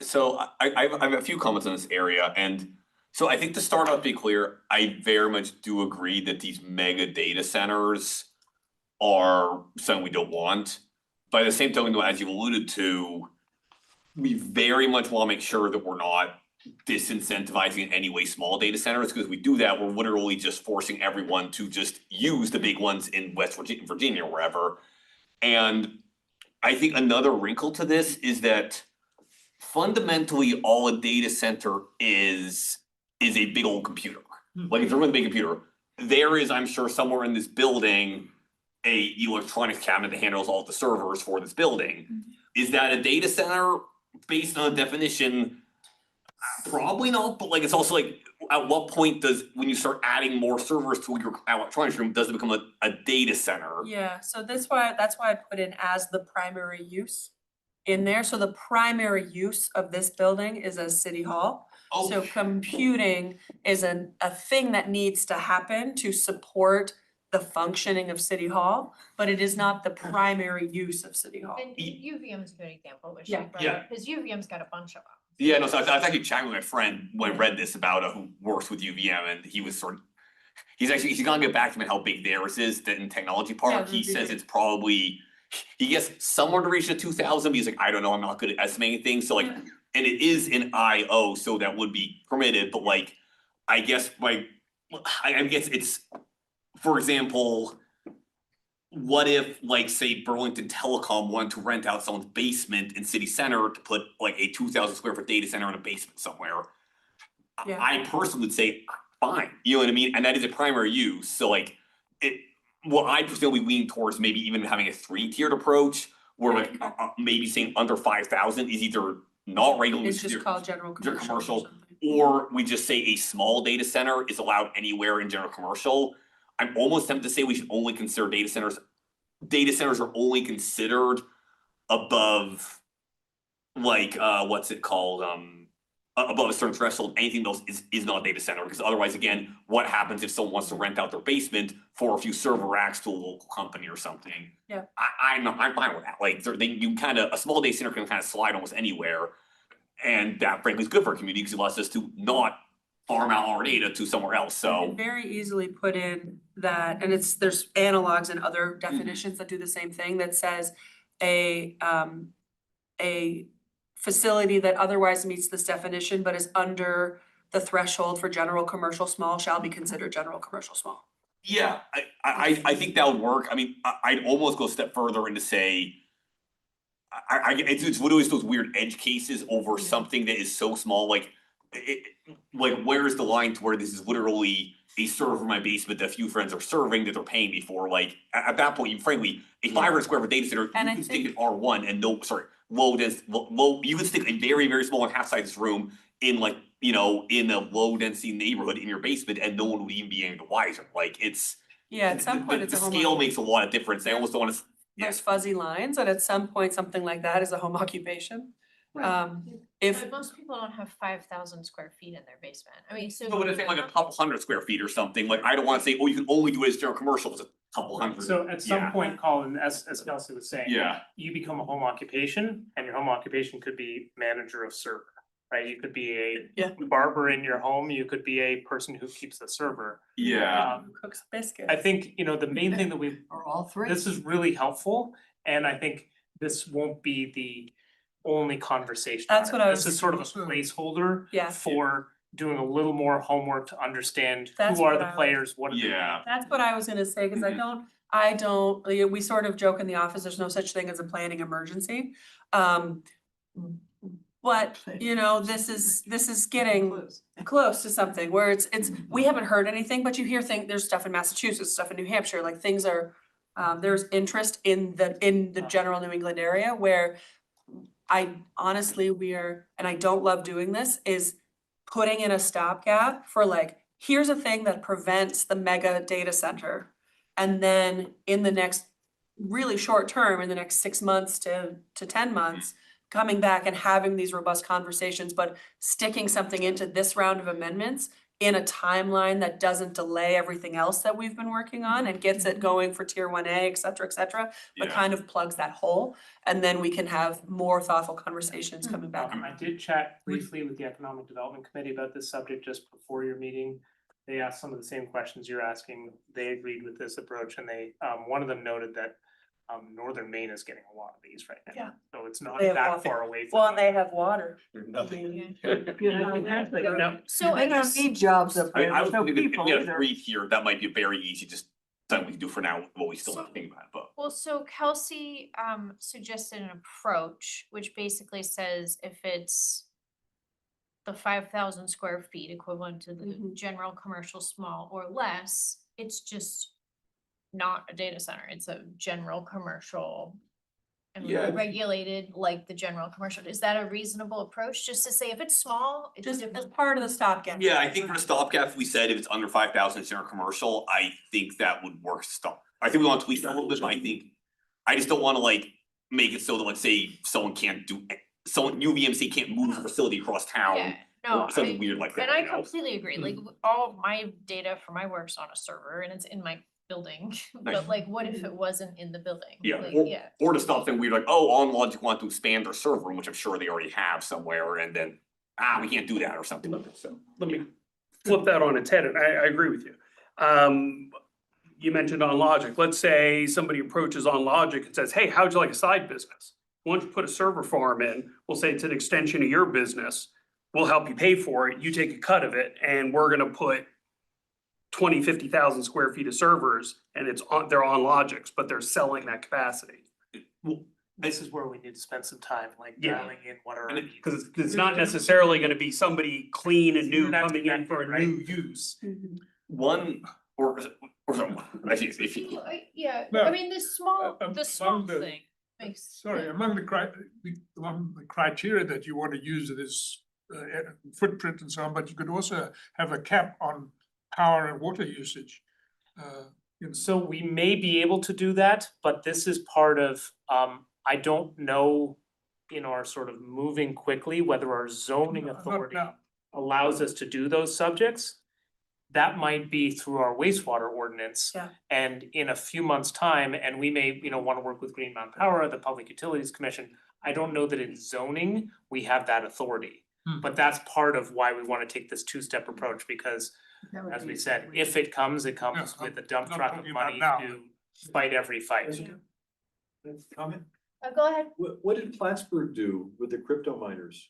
So I have a few comments on this area, and so I think to start off, be clear, I very much do agree that these mega data centers are something we don't want. By the same token, though, as you alluded to, we very much wanna make sure that we're not disincentivizing in any way small data centers, because if we do that, we're literally just forcing everyone to just use the big ones in West Virginia or wherever. And I think another wrinkle to this is that fundamentally all a data center is a big old computer. Like if you're with a big computer, there is, I'm sure, somewhere in this building, a electronics cabinet that handles all the servers for this building. Is that a data center based on a definition? Probably not, but like it's also like, at what point does, when you start adding more servers to your electronics room, does it become a data center? Yeah, so that's why I put in as the primary use in there. So the primary use of this building is as city hall. So computing is a thing that needs to happen to support the functioning of city hall, but it is not the primary use of city hall. And UVM is a good example, which Yeah. because UVM's got a bunch of them. Yeah, no, so I was actually chatting with my friend when I read this about who works with UVM, and he was sort of, he's gonna get back to me on how big theirs is, the in technology Yeah, part, that'd he be says great. it's probably, he gets somewhere to reach the 2,000, but he's like, I don't know, I'm not good at estimating things, so like, Yeah. and it is in IO, so that would be permitted, but like, I guess I guess it's, for example, what if, like, say Burlington Telecom wanted to rent out someone's basement in city center to put like a 2,000 square foot data center in a basement somewhere? Yeah. I personally would say, fine, you know what I mean, and that is a primary use, so like, what I personally lean towards maybe even having a 3-tiered approach. Where like, maybe saying under 5,000 is either not regular It's use, just called general commercial. commercial, or something. or we just say a small data center is allowed anywhere in general commercial. I'm almost tempted to say we should only consider data centers are only considered above, like, what's it called, above a certain threshold, anything else is not a data center, because otherwise, again, what happens if someone wants to rent out their basement for a few server racks to a local company or something? Yeah. I'm fine with that, like, you kinda, a small data center can kinda slide almost anywhere. And that frankly is good for a community, because it allows us to not farm out our data to somewhere else, You so. can very easily put in that, and there's analogs and other definitions that do the same thing, that says a facility that otherwise meets this definition but is under the threshold for general commercial small shall be considered general commercial small. Yeah, I think that would work, I mean, I'd almost go a step further and to say. It's literally those weird edge cases over something that is so small, like, like, where is the line to where this is literally a server in my basement that a few friends are serving that they're paying me for? Like, at that point, you frankly, a 500 square foot data center, you And I can stick think- an R1 and low density, low, you can stick a very, very small and half size room in like, you know, in a low density neighborhood in your basement and no one would even be any the wiser. Like, it's. Yeah, at some point, it's a The home. scale makes a lot of difference. I almost don't wanna, There's fuzzy lines, and at some point, something like that is a home occupation. If, But most people don't have 5,000 square feet in their basement. I mean, so. no, but I think like a couple hundred square feet or something, like, I don't wanna say, oh, you can only do it as general commercial, it's a couple hundred. So at some Yeah. point, Colin, as Kelsey was saying. Yeah. You become a home occupation and your home occupation could be manager of server, right? You could be Yeah. a barber in your home, you could be a person who keeps the server. Yeah. cooks biscuits. I think, you know, the main thing that we, Or all three. this is really helpful, and I think this won't be the only conversation. on That's it. what I This was- is sort of a placeholder. Yeah. For doing a little more homework to understand That's who are what the I was- players, what are they. Yeah. That's what I was gonna say, cause I don't, we sort of joke in the office, there's no such thing as a planning emergency. But, you know, this is getting close to something where it's, we haven't heard anything, but you hear there's stuff in Massachusetts, stuff in New Hampshire, like things are, there's interest in the general New England area where I honestly, and I don't love doing this, is putting in a stopgap for like, here's a thing that prevents the mega data center. And then in the next really short term, in the next 6 months to 10 months, coming back and having these robust conversations, but sticking something into this round of amendments in a timeline that doesn't delay everything else that we've been working on and gets it going for tier 1A, et cetera, but Yeah. kind of plugs that hole. And then we can have more thoughtful conversations coming back. I did chat briefly with the Economic Development Committee about this subject just before your meeting. They asked some of the same questions you're asking. They agreed with this approach and they, one of them noted that Northern Maine is getting a lot of these right now. Yeah. So it's not They have that water. far away from. Well, and they have water. Nothing. No. So I They don't guess, need jobs up I there, was there's no thinking if people we had either. 3 here, that might be very easy, just something we can do for now, what we still have to So- think about, but. well, so Kelsey suggested an approach, which basically says if it's the 5,000 square feet equivalent to the Mhm. general commercial small or less, it's just not a data center, it's a general commercial. And Yeah. regulated like the general commercial. Is that a reasonable approach? Just to say if it's small, it's Just as different? part of the stopgap. Yeah, I think for the stopgap, we said if it's under 5,000 it's general commercial, I think that would work I think we want to tweak that a little bit, but I just don't wanna like make it so that, let's say, someone UVMC can't move a facility across town. Yeah, no, Or something weird like that, and I you know? completely agree, like all my data for my work's on a server and it's in my building, Nice. but like what if it wasn't in the building? Yeah, Like, or to stop saying weird like, oh, On Logic want to expand their server room, which I'm sure they already have somewhere, and then, we can't do that or something like that, so. Let me flip that on its head, and I agree with you. You mentioned On Logic, let's say somebody approaches On Logic and says, hey, how'd you like a side business? Once you put a server farm in, we'll say it's an extension of your business, we'll help you pay for it, you take a cut of it, and we're gonna put 50,000 square feet of servers, and they're On Logics, but they're selling that capacity. This is where we need to spend some time, like Yeah. dialing in what are. And cause it's not necessarily gonna be somebody clean and new That's coming in for a exactly new right. use. One, or someone, actually, if you. Well, yeah, No, I mean, the small among the- thing makes. Sorry, among the criteria that you want to use it is footprint and so on, but you could also have a cap on power and water usage. So we may be able to do that, but this is part of, I don't know in our sort of moving quickly, whether our zoning Not authority now. allows us to do those subjects. That might be through our wastewater ordinance. Yeah. And in a few months' time, and we may, wanna work with Green Mountain Power, the Public Utilities Commission. I don't know that in zoning, we have that authority. But that's part of why we wanna take this two-step approach, because That would as we be- said, if it comes Yeah, with a dump I'm not truck of talking about money now. to fight every fight. Comment? Go ahead. What did Plattsburgh do with the crypto miners?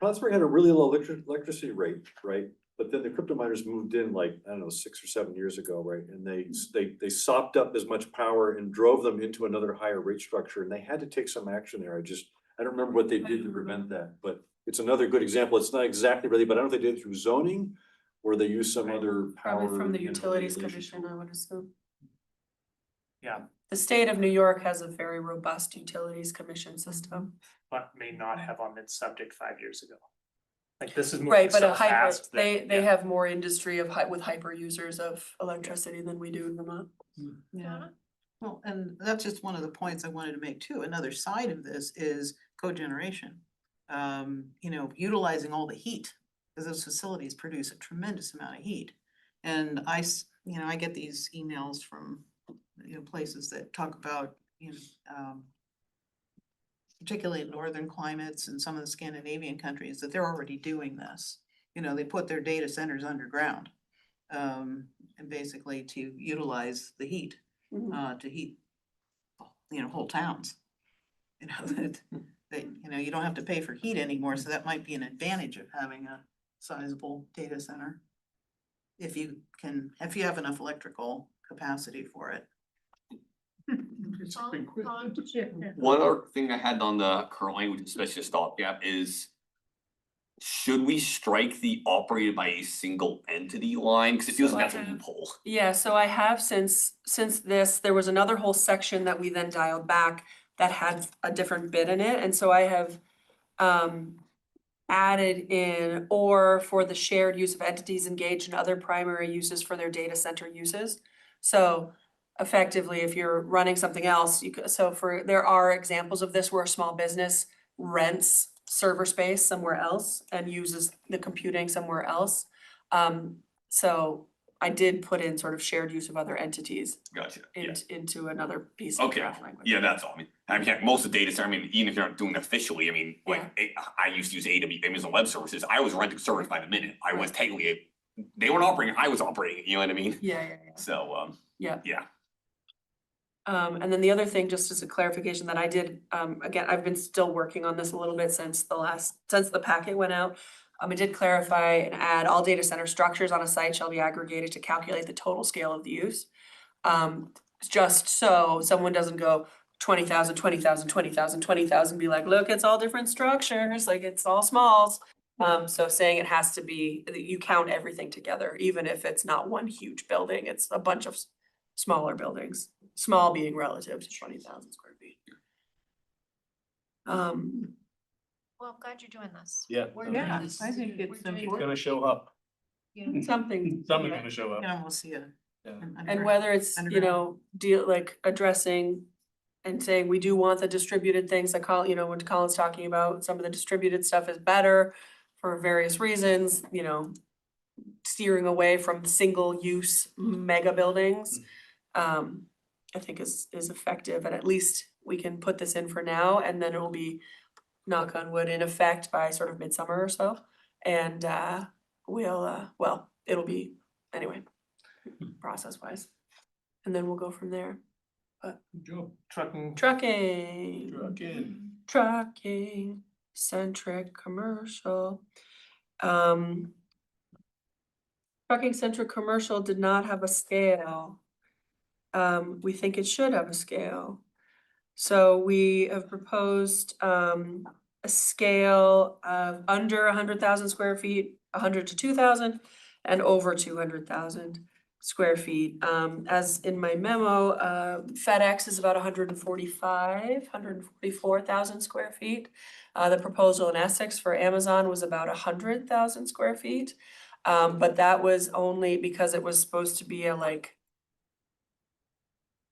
Plattsburgh had a really low electricity rate, right? But then the crypto miners moved in like, I don't know, 6 or 7 years ago, right? And they sopped up as much power and drove them into another higher rate structure, and they had to take some action there. I don't remember what they did to prevent that, but it's another good example. It's not exactly ready, but I don't know if they did it through zoning or they use some other power. Probably from the you know, Utilities regulation Commission, I would assume. Yeah, The state of New York has a very robust Utilities Commission system. but may not have on this subject 5 years ago. Like this is moving Right, but so a hyper, fast that, they yeah. have more industry of with hyper users of electricity than we do in Vermont. Yeah. Well, and that's just one of the points I wanted to make too. Another side of this is cogeneration. You know, utilizing all the heat, because those facilities produce a tremendous amount of heat. And you know, I get these emails from, you know, places that talk about, you know, particularly in northern climates and some of the Scandinavian countries, that they're already doing this. You know, they put their data centers underground, and basically to utilize the heat, to heat, you know, whole towns. You know, that, you know, you don't have to pay for heat anymore, so that might be an advantage of having a sizable data center. If you have enough electrical capacity for it. One other thing I had on the current language, especially a stopgap, is should we strike the operated by a single entity line? Cause it feels So like that's I a have- loophole. Yeah, so I have since this, there was another whole section that we then dialed back that had a different bit in it, and so I have added in or for the shared use of entities engaged in other primary uses for their data center uses. So effectively, if you're running something else, you could, there are examples of this where a small business rents server space somewhere else and uses the computing somewhere else. So I did put in sort of shared use of other entities Gotcha, yeah. into another piece of Okay, draft language. yeah, that's all. I mean, most of the data center, I mean, even if you're not doing it officially, I mean, like, I used to use AWS, Amazon Web Services. I was renting servers by the minute. I was technically, they weren't operating, I was operating, you know what I mean? Yeah. So, Yeah. yeah. And then the other thing, just as a clarification that I did, again, I've been still working on this a little bit since the packet went out. I did clarify and add all data center structures on a site shall be aggregated to calculate the total scale of the use. Just so someone doesn't go 20,000, 20,000, 20,000, 20,000, be like, look, it's all different structures, like it's all smalls. So saying it has to be, you count everything together, even if it's not one huge building, it's a bunch of smaller buildings, small being relative to 20,000 square feet. Well, I'm glad you're doing this. Yeah. We're Yeah, doing this. I think it's We're doing important. Gonna show up. it. Something. Something's gonna show You up. can almost see a. Yeah. an And underground- whether it's, you know, addressing and saying, we do want the distributed things that what Colin's talking about, some of the distributed stuff is better for various reasons, you know, steering away from single use mega buildings. I think is effective, and at least we can put this in for now, and then it'll be, knock on wood, in effect by sort of midsummer or so. And it'll be, anyway, process wise. And then we'll go from there. Good job. Trucking. Trucking centric commercial. Trucking centric commercial did not have a scale. We think it should have a scale. So we have proposed a scale of under 100,000 square feet, 100 to 2,000, and over 200,000 square feet. As in my memo, FedEx is about 144,000 square feet. The proposal in Essex for Amazon was about 100,000 square feet. But that was only because it was supposed to be a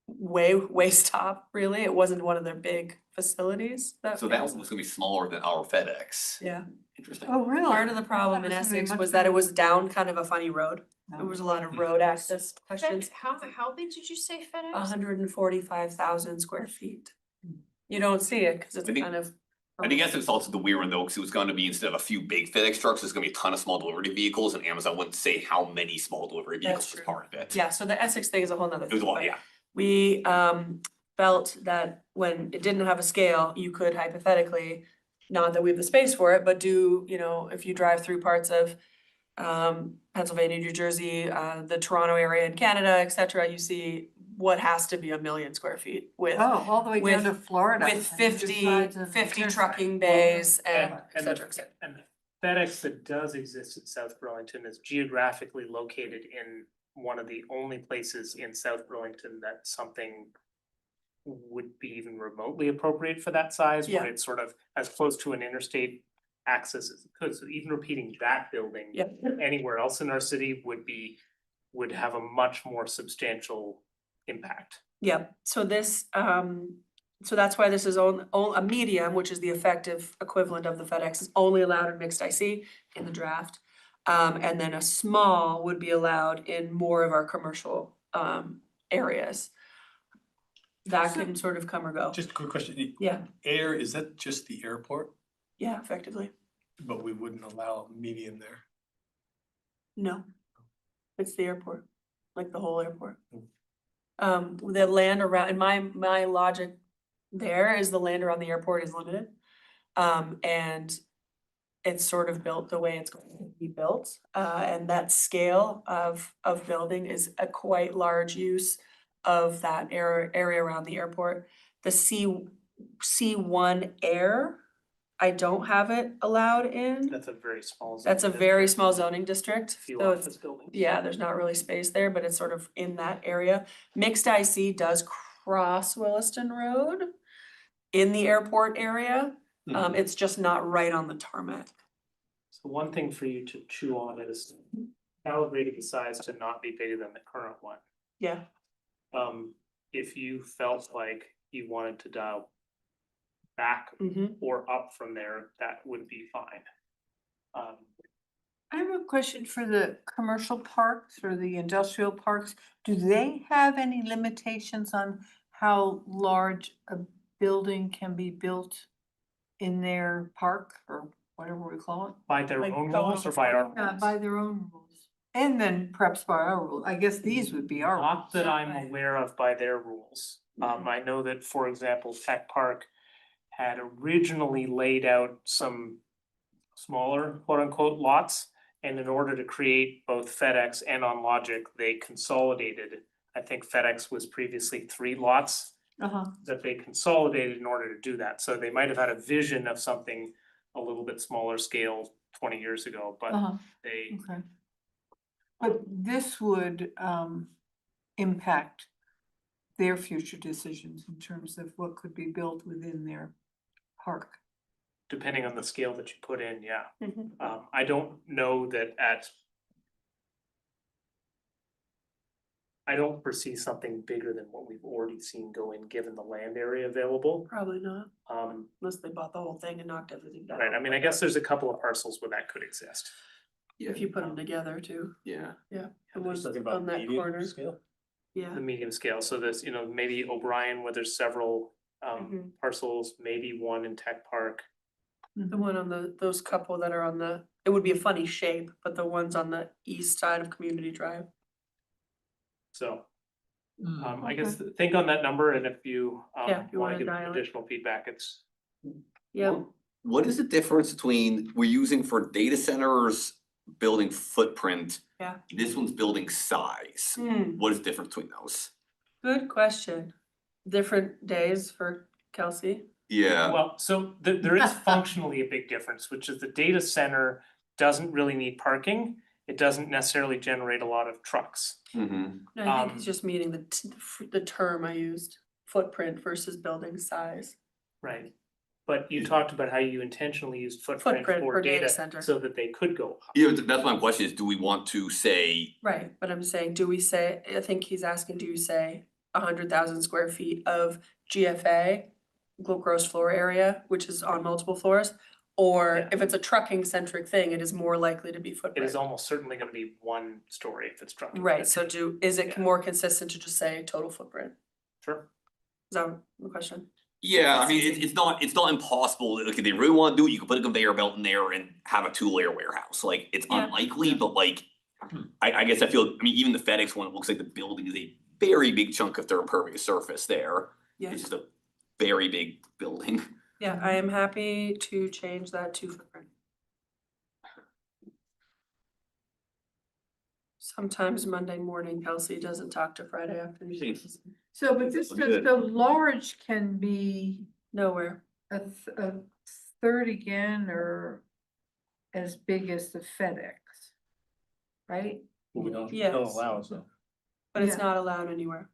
way stop, really. It wasn't one of their big facilities. So that one was gonna be smaller than our FedEx. Yeah. Interesting. Oh, really? Part of the problem in That was gonna be Essex much was that it bigger. was down kind of a funny road. There No. was a lot of road access questions. How big did you say FedEx? 145,000 square feet. You don't see it because it's I think- kind of. I think that's also the weird one though, because it was gonna be, instead of a few big FedEx trucks, there's gonna be a ton of small delivery vehicles, and Amazon wouldn't say how many small delivery That's vehicles as true. part of it. Yeah, so the Essex thing is a whole nother It was thing. a lot, but yeah. We felt that when it didn't have a scale, you could hypothetically, not that we have the space for it, but do, if you drive through parts of Pennsylvania, New Jersey, the Toronto area in Canada, et cetera, you see what has to be 1 million square feet with Oh, all the way down to Florida. with on either 50 sides of the 50 interstate. trucking bays and et And cetera, et cetera. and the FedEx that does exist in South Burlington is geographically located in one of the only places in South Burlington that something would be even remotely appropriate for that size, where Yeah. it's sort of as close to an interstate access as it could. So even repeating that building Yeah. anywhere else in our city would have a much more substantial impact. Yeah, so this, so that's why this is a medium, which is the effective equivalent of the FedEx, is only allowed in mixed IC in the draft. And then a small would be allowed in more of our commercial, areas. That can sort of come or go. Just a quick question. Yeah, Air, is that just the airport? yeah, effectively. But we wouldn't allow medium there. No. It's the airport, like the whole airport. The land around, and my logic there is the land around the airport is limited. And it's sort of built the way it's going to be built. And that scale of building is a quite large use of that area around the airport. The C1 air, I don't have it allowed in. That's a very small. That's a zone very district, small zoning district. Few So it's, office buildings. yeah, there's not really space there, but it's sort of in that area. Mixed IC does cross Williston Road in the airport area. It's just not right on the tarmac. So one thing for you to chew on is calibrating the size to not be bigger than the current one. Yeah, If you felt like you wanted to dial back mhm. or up from there, that would be fine. I have a question for the commercial parks or the industrial parks. Do they have any limitations on how large a building can be built in their park or whatever we call it? By their Like own going rules or on by our Yeah, rules? by their own rules. And then perhaps by our rule. I guess these would be our rules. Not that I'm aware of by their rules. I know that, for example, Tech Park had originally laid out some smaller quote unquote lots. And in order to create both FedEx and OnLogic, they consolidated. I think FedEx was previously 3 lots Uh-huh. that they consolidated in order to do that. So they might have had a vision of something a little bit smaller scale 20 years ago, but Uh-huh. they, Okay. But this would impact their future decisions in terms of what could be built within their park. depending on the scale that you put in, yeah. Mhm. I don't know that I don't foresee something bigger than what we've already seen go in, given the land area available. Probably not, Um, unless they bought the whole thing and knocked everything down. right, I mean, I guess there's a couple of parcels where that could exist. If you put them together too, Yeah. the ones on that corner, yeah. The medium scale, so there's, maybe O'Brien where there's several Mhm. parcels, maybe one in Tech Park. The one on those couple that are on it would be a funny shape, but the ones on the east side of Community Drive. So, I guess think on that number, and if you Yeah, if you wanna wanna give dial it. additional feedback, it's. Yeah, What is the difference between we're using for data centers building footprint? Yeah. This one's building size. What is the difference between those? good question. Different days for Kelsey. Yeah, Well, so there is functionally a big difference, which is the data center doesn't really need parking. It doesn't necessarily generate a lot of trucks. mm-hmm. No, I think it's just meeting the term I used, footprint versus building size. Right. But you talked about how you intentionally used footprint Footprint for for data data center. so that they could go up. Yeah, but that's my question is, do we want to say, Right, but I'm saying, do we say, I think he's asking, do you say 100,000 square feet of GFA, gross floor area, which is on multiple floors? Or Yeah. if it's a trucking centric thing, it is more likely to be It footprint. is almost certainly gonna be one story if it's trucking. Right, so is it Yeah. more consistent to just say total footprint? Sure. Is that the question? yeah, I That's mean, easy. it's not impossible. Like, if they really wanna do it, you could put a conveyor belt in there and have a 2-layer warehouse. Like, it's Yeah. unlikely, but like, I guess I feel, I mean, even the FedEx one, it looks like the building is a very big chunk of their impervious surface there. Yeah. It's just a very big building. Yeah, I am happy to change that to footprint. Sometimes Monday morning, Kelsey doesn't talk to Friday afternoon. So, but this, Good. the large can be Nowhere. a third again, or as big as the FedEx, right? We don't Yes. allow it, so. But it's Yeah. not allowed anywhere.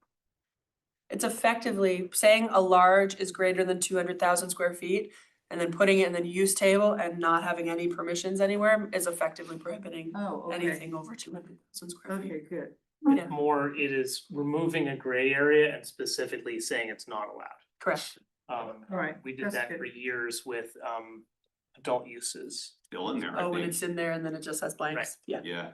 It's effectively saying a large is greater than 200,000 square feet and then putting it in the use table and not having any permissions anywhere is effectively prohibiting Oh, okay, anything over 200,000 square feet. okay, good. Yeah. More, it is removing a gray area and specifically saying it's not allowed. Correct. All right. We did that's that good. for years with adult uses. Still in there, I Oh, when think. it's in there and then it just has blanks. Yeah. Yeah.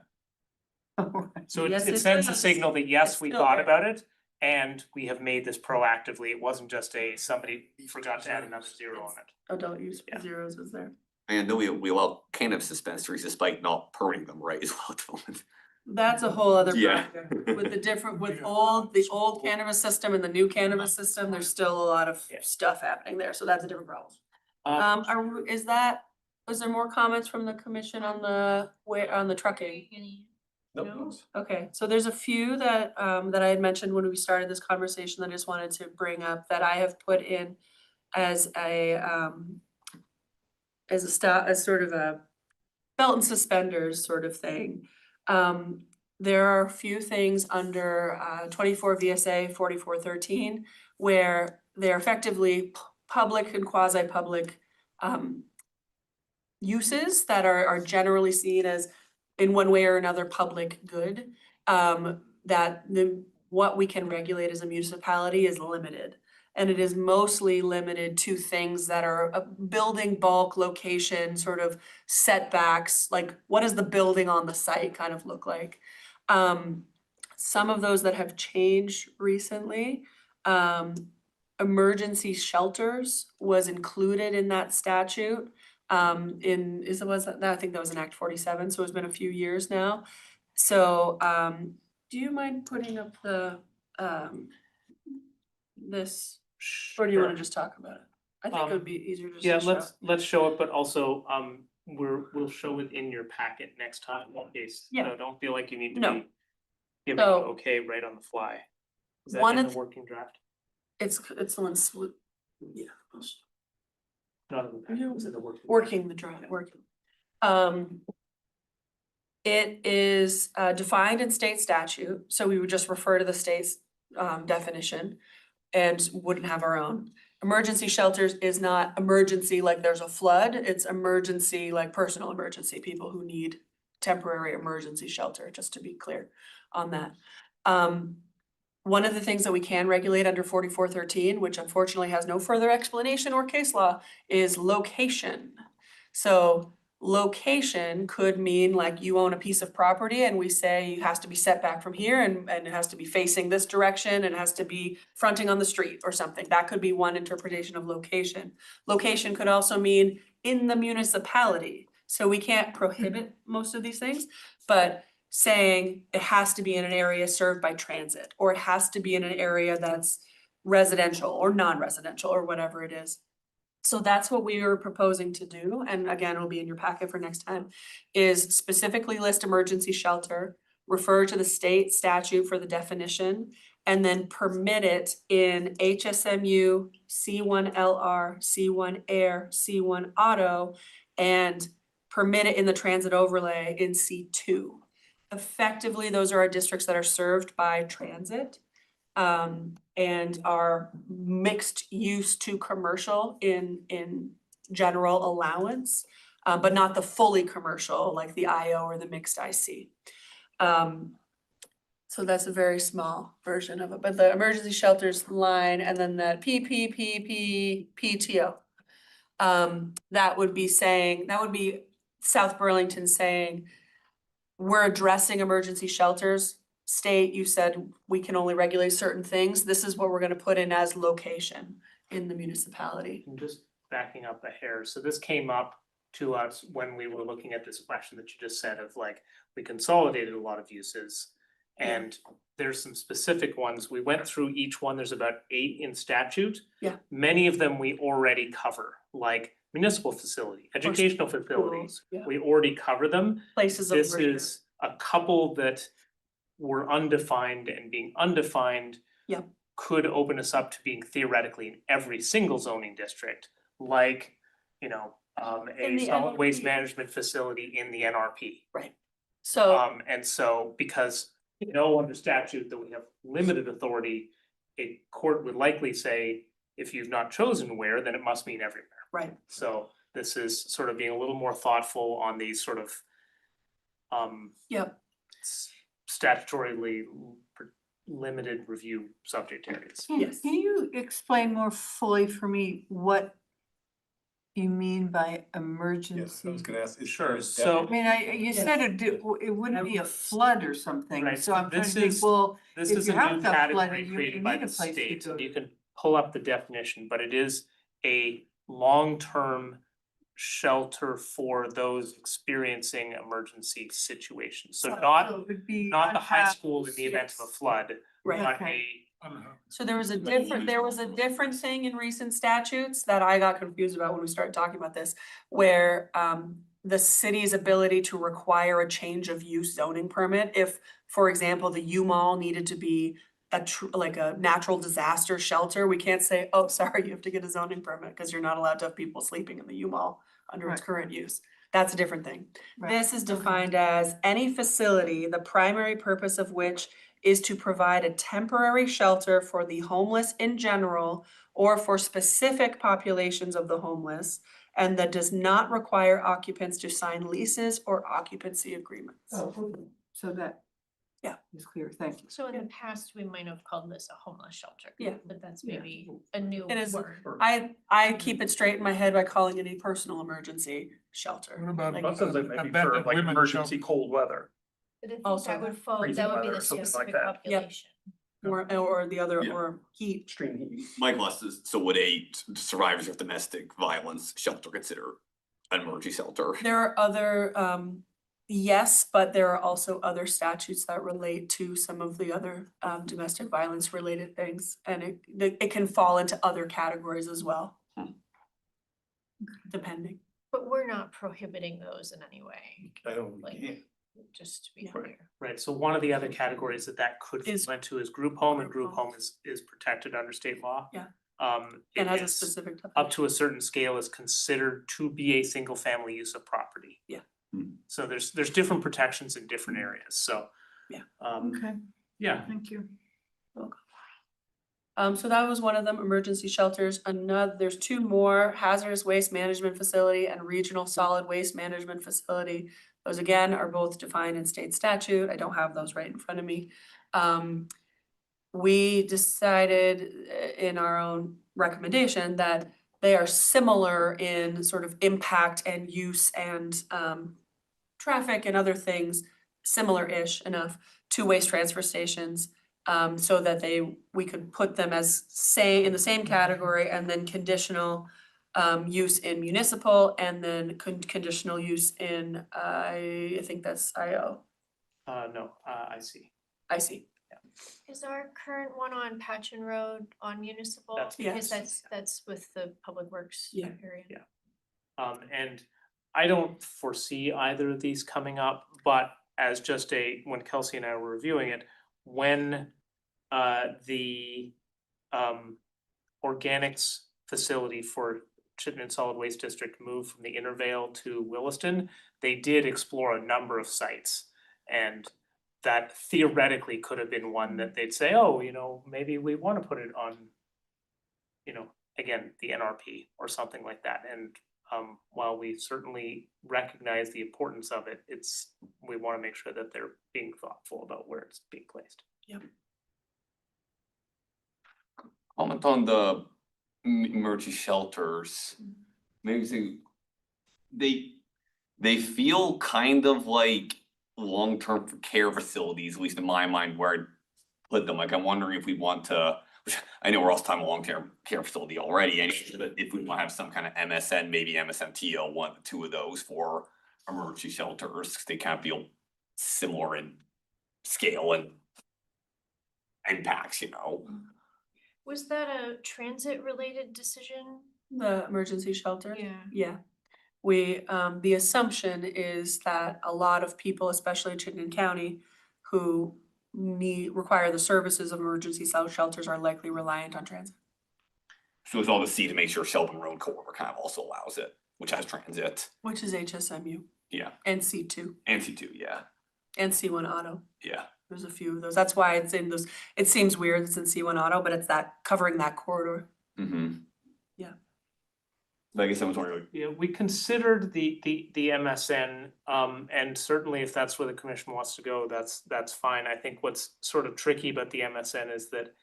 So Yes, it it sends a does. signal that yes, It's we still thought there. about it and we have made this proactively. It wasn't just somebody forgot to add another zero on it. Adult use Yeah. zeros is there. And then we allow cannabis dispensaries despite not permitting them, right, as well at the moment. That's a whole other Yeah. project. With the different, with the old cannabis system and the new cannabis system, there's still a lot of Yeah. stuff happening there, so that's a different problem. Is there more comments from the commission on the trucking? Nope. Okay, so there's a few that I had mentioned when we started this conversation that I just wanted to bring up that I have put in as as sort of a belt and suspenders sort of thing. There are a few things under 24 VSA 4413 where they're effectively public and quasi-public uses that are generally seen as in one way or another public good. What we can regulate as a municipality is limited. And it is mostly limited to things that are a building bulk location, sort of setbacks, like what does the building on the site kind of look like? Some of those that have changed recently, emergency shelters was included in that statute. I think that was in Act 47, so it's been a few years now. So, do you mind putting up the, this, or do you wanna just talk about it? I think it would be easier just Yeah, to show. let's show it, but also we'll show it in your packet next time in case. Yeah. So don't feel like you need to No. be giving So- okay right on the fly. Is that One in of the working draft? It's the one, yeah. Not in the packet, it's in the working. Working the drawing, working. It is defined in state statute, so we would just refer to the state's definition and wouldn't have our own. Emergency shelters is not emergency like there's a flood, it's emergency like personal emergency, people who need temporary emergency shelter, just to be clear on that. One of the things that we can regulate under 4413, which unfortunately has no further explanation or case law, is location. So location could mean like you own a piece of property and we say it has to be set back from here and it has to be facing this direction, and it has to be fronting on the street or something. That could be one interpretation of location. Location could also mean in the municipality. So we can't prohibit most of these things, but saying it has to be in an area served by transit, or it has to be in an area that's residential or non-residential or whatever it is. So that's what we are proposing to do, and again, it'll be in your packet for next time, is specifically list emergency shelter, refer to the state statute for the definition, and then permit it in HSMU, C1LR, C1 Air, C1 Auto, and permit it in the transit overlay in C2. Effectively, those are our districts that are served by transit and are mixed use to commercial in general allowance, but not the fully commercial like the IO or the mixed IC. So that's a very small version of it, but the emergency shelters line and then that PTO. That would be South Burlington saying, we're addressing emergency shelters. State, you said we can only regulate certain things. This is what we're gonna put in as location in the municipality. I'm just backing up a hair. So this came up to us when we were looking at this question that you just said of like, we consolidated a lot of uses. And there's some specific ones. We went through each one. There's about 8 in statute. Yeah. Many of them we already cover, like municipal facility, educational facilities. Schools, yeah. We already cover them. Places of This worship. is a couple that were undefined and being undefined. Yep. Could open us up to being theoretically in every single zoning district, like, you know, In a the solid waste NRP. management facility in the NRP. So, And so because you know under statute that we have limited authority, a court would likely say, if you've not chosen where, then it must mean everywhere. right, So this is sort of being a little more thoughtful on these sort of yep. statutorily limited review subject areas. Yes. Can you explain more fully for me what you mean by Yes, emergency? I was gonna ask. Sure, is so- I mean, you said it wouldn't be a flood or something, Right, so I'm trying this to think, is- well, This if is you a have new stuff category flooded, you created by need a the place to state, and go. you can pull up the definition, but it is a long-term shelter for those experiencing emergency situations. So So not, it would be not the high unhoused, school in the event of a flood, Right. but Okay. So there was a different thing in recent statutes that I got confused about when we started talking about this, where the city's ability to require a change of use zoning permit, if, for example, the U-Mall needed to be like a natural disaster shelter, we can't say, oh, sorry, you have to get a zoning permit because you're not allowed to have people sleeping in the U-Mall under its Right. current use. That's a different thing. Right. This is defined as any facility, the primary purpose of which is to provide a temporary shelter for the homeless in general or for specific populations of the homeless, and that does not require occupants to sign leases or occupancy agreements. So that. Yeah. Is clear, thank you. So in the past, we might have called this a homeless shelter. Yeah. But that's Yeah. maybe a new It is- word. I keep it straight in my head by calling it a personal emergency shelter. What about Like- That sounds like maybe for abandoned like women emergency cold weather. But I think Also that would fall, freezing that would be weather the or something like specific that. Yep. population. Or the other, Yeah. or heat. Extreme heat. My question is, so would a survivors of domestic violence shelter consider an emergency shelter? There are other, yes, but there are also other statutes that relate to some of the other domestic violence related things. And it can fall into other categories as well. Depending. But we're not prohibiting those in any way, I don't, like, yeah. just to be Yeah. clear. right, so one of the other categories that could Is- fall into is group home, and Group group home is protected under state law. Yeah. It And has a is specific. up to a certain scale is considered to be a single family use of property. Yeah. So there's different protections in different areas, so. Yeah. Okay, Yeah, thank you. So that was one of them, emergency shelters. There's two more, hazardous waste management facility and regional solid waste management facility. Those again are both defined in state statute. I don't have those right in front of me. We decided in our own recommendation that they are similar in sort of impact and use and traffic and other things, similar-ish enough to waste transfer stations. So that we could put them as in the same category and then conditional use in municipal and then conditional use in, I think that's IO. no, I see. I see. Is our current one on Patchen Road on municipal? That's- Because Yes. that's with the public works Yeah. area. Yeah. And I don't foresee either of these coming up, but as just when Kelsey and I were reviewing it, when the organics facility for Chittenden Solid Waste District moved from the Intervale to Williston, they did explore a number of sites. And that theoretically could have been one that they'd say, oh, maybe we wanna put it on, again, the NRP or something like that. And while we certainly recognize the importance of it, we wanna make sure that they're being thoughtful about where it's being placed. Comment on the emergency shelters. Maybe say they feel kind of like long-term care facilities, at least in my mind, where I'd put them. Like, I'm wondering if we want to, which I know we're also talking long-term care facility already, and if we want to have some kind of MSN, maybe MSMTO, one of the two of those for emergency shelters, 'cause they kind of feel similar in scale and impacts, Was that a transit related decision? The emergency shelter? Yeah. Yeah. The assumption is that a lot of people, especially in Chittenden County, who require the services of emergency shelters are likely reliant on transit. So it's all the C to make sure Shelburne Road Corridor kind of also allows it, which has transit, Which is HSMU yeah, and C2 and C2, yeah, and C1 Auto. yeah. There's a few of those. That's why it's in those, it seems weird it's in C1 Auto, but it's that covering that corridor. Mm-hmm. Yeah. But I guess I was wondering, Yeah, we considered the MSN, and certainly if that's where the commission wants to go, that's fine. I think what's sort of tricky about the MSN is that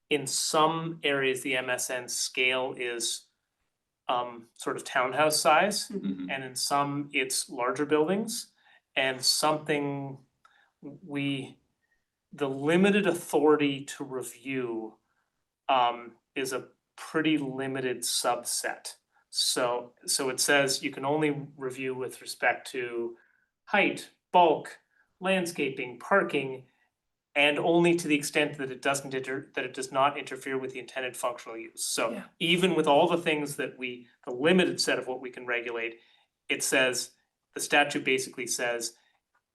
in some areas, the MSN scale is sort of townhouse size, mhm. and in some, it's larger buildings. And something the limited authority to review is a pretty limited subset. So it says you can only review with respect to height, bulk, landscaping, parking, and only to the extent that it does not interfere with the intended functional use. So Yeah. even with all the things that the limited set of what we can regulate, it says, the statute basically says,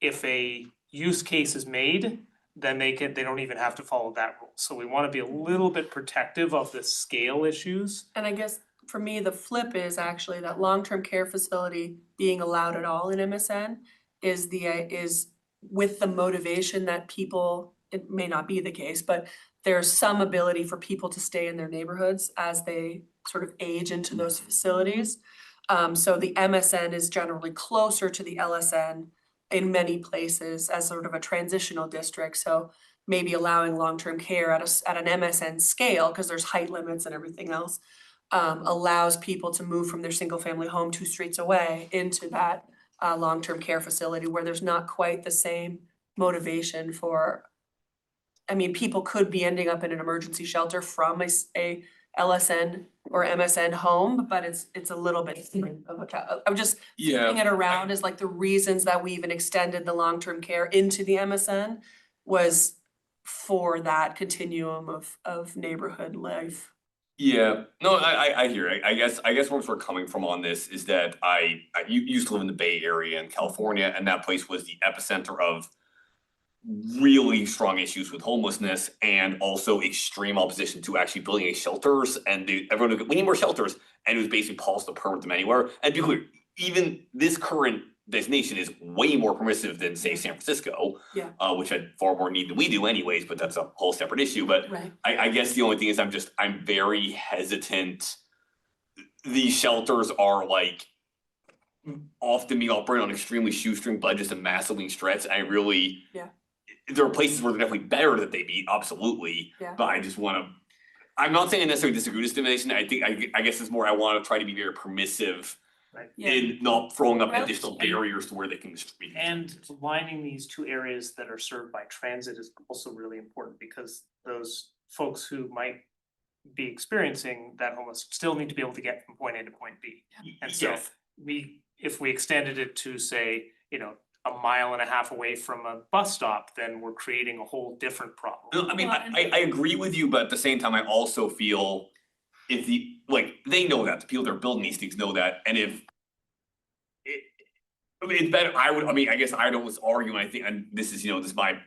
if a use case is made, then they don't even have to follow that rule. So we wanna be a little bit protective of the scale issues. And I guess for me, the flip is actually that long-term care facility being allowed at all in MSN is with the motivation that people, it may not be the case, but there's some ability for people to stay in their neighborhoods as they sort of age into those facilities. So the MSN is generally closer to the LSN in many places as sort of a transitional district. So maybe allowing long-term care at an MSN scale, because there's height limits and everything else, allows people to move from their single-family home 2 streets away into that long-term care facility where there's not quite the same motivation for, I mean, people could be ending up in an emergency shelter from a LSN or MSN home, but it's a little bit different of I'm just flipping it around as like the reasons that we even extended the long-term care into the MSN was for that continuum of neighborhood life. Yeah, no, I hear it. I guess where we're coming from on this is that I used to live in the Bay Area in California, and that place was the epicenter of really strong issues with homelessness and also extreme opposition to actually building any shelters. And everyone would go, we need more shelters, and it was basically policy to permit them anywhere. And to be clear, even this current designation is way more permissive than, say, San Francisco. Yeah. Which had far more need than we do anyways, but that's a whole separate issue. But Right. I guess the only thing is I'm very hesitant. These shelters are like often being operated on extremely shoestring budgets and massively stretched. I really. Yeah. There are places where they're definitely better that they be, absolutely. Yeah. But I just wanna, I'm not saying I necessarily disagree with stimulation. I think, I guess it's more, I wanna try to be very permissive. Right. Yeah. In not throwing up Well, additional barriers to where they can. And aligning these 2 areas that are served by transit is also really important, because those folks who might be experiencing that homeless still need to be able to get from point A to point B. And so Yes. if we extended it to, say, 1.5 miles away from a bus stop, then we're creating a whole different problem. No, I mean, Well, I agree with you, but at the same time, I also feel if they know that, the people that are building these things know that, and if it's better, I guess I was arguing, I think, and this is, this is my,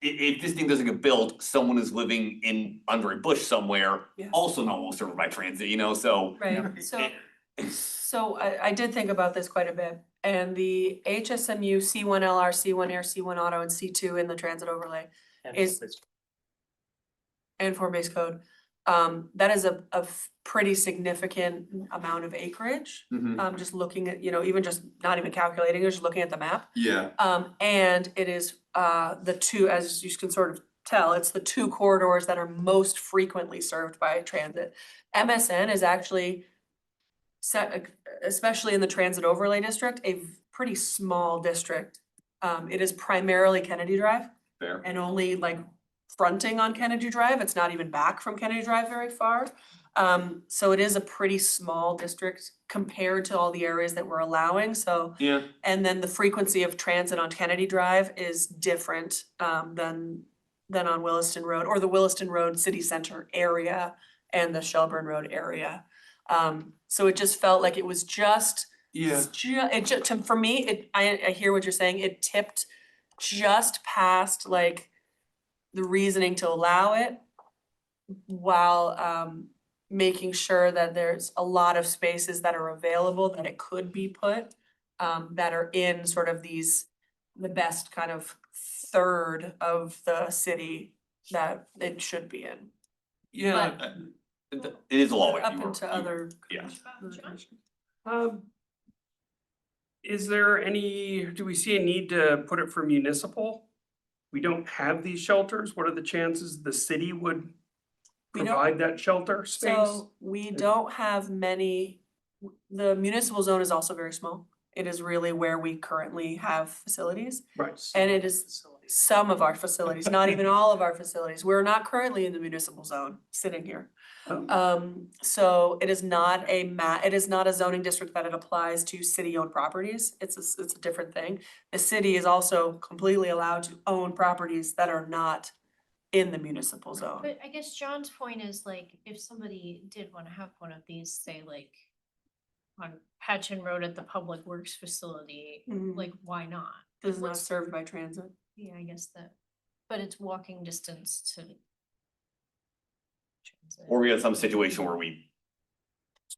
if this thing doesn't get built, someone is living under a bush somewhere, Yeah. also not well served by transit, so. Right, so I did think about this quite a bit, and the HSMU C1LR, C1 Air, C1 Auto, and C2 in the transit overlay And is- and form-based code, that is a pretty significant amount of acreage. Just looking at, even just not even calculating, just looking at the map. Yeah. And it is the 2, as you can sort of tell, it's the 2 corridors that are most frequently served by transit. MSN is actually especially in the transit overlay district, a pretty small district. It is primarily Kennedy Drive. Fair. And only like fronting on Kennedy Drive. It's not even back from Kennedy Drive very far. So it is a pretty small district compared to all the areas that we're allowing, so. Yeah. And then the frequency of transit on Kennedy Drive is different than on Williston Road or the Williston Road City Center area and the Shelburne Road area. So it just felt like it was just. Yeah. For me, I hear what you're saying, it tipped just past like the reasoning to allow it while making sure that there's a lot of spaces that are available that it could be put that are in sort of the best kind of third of the city that it should be in. Yeah, it is a law. Up into other. Yeah. Is there any, do we see a need to put it for municipal? We don't have these shelters. What are the chances the city would We don't- provide that shelter space? So we don't have many, the municipal zone is also very small. It is really where we currently have facilities. Right. And it is some of our facilities, not even all of our facilities. We're not currently in the municipal zone, sitting here. So it is not it is not a zoning district that it applies to city-owned properties. It's a different thing. The city is also completely allowed to own properties that are not in the municipal zone. But I guess John's point is like, if somebody did wanna have one of these, say like on Patchen Road at the Public Works facility, Mhm. like, why not? This is not served by transit. Yeah, I guess that, but it's walking distance to. transit. Or we had some situation where we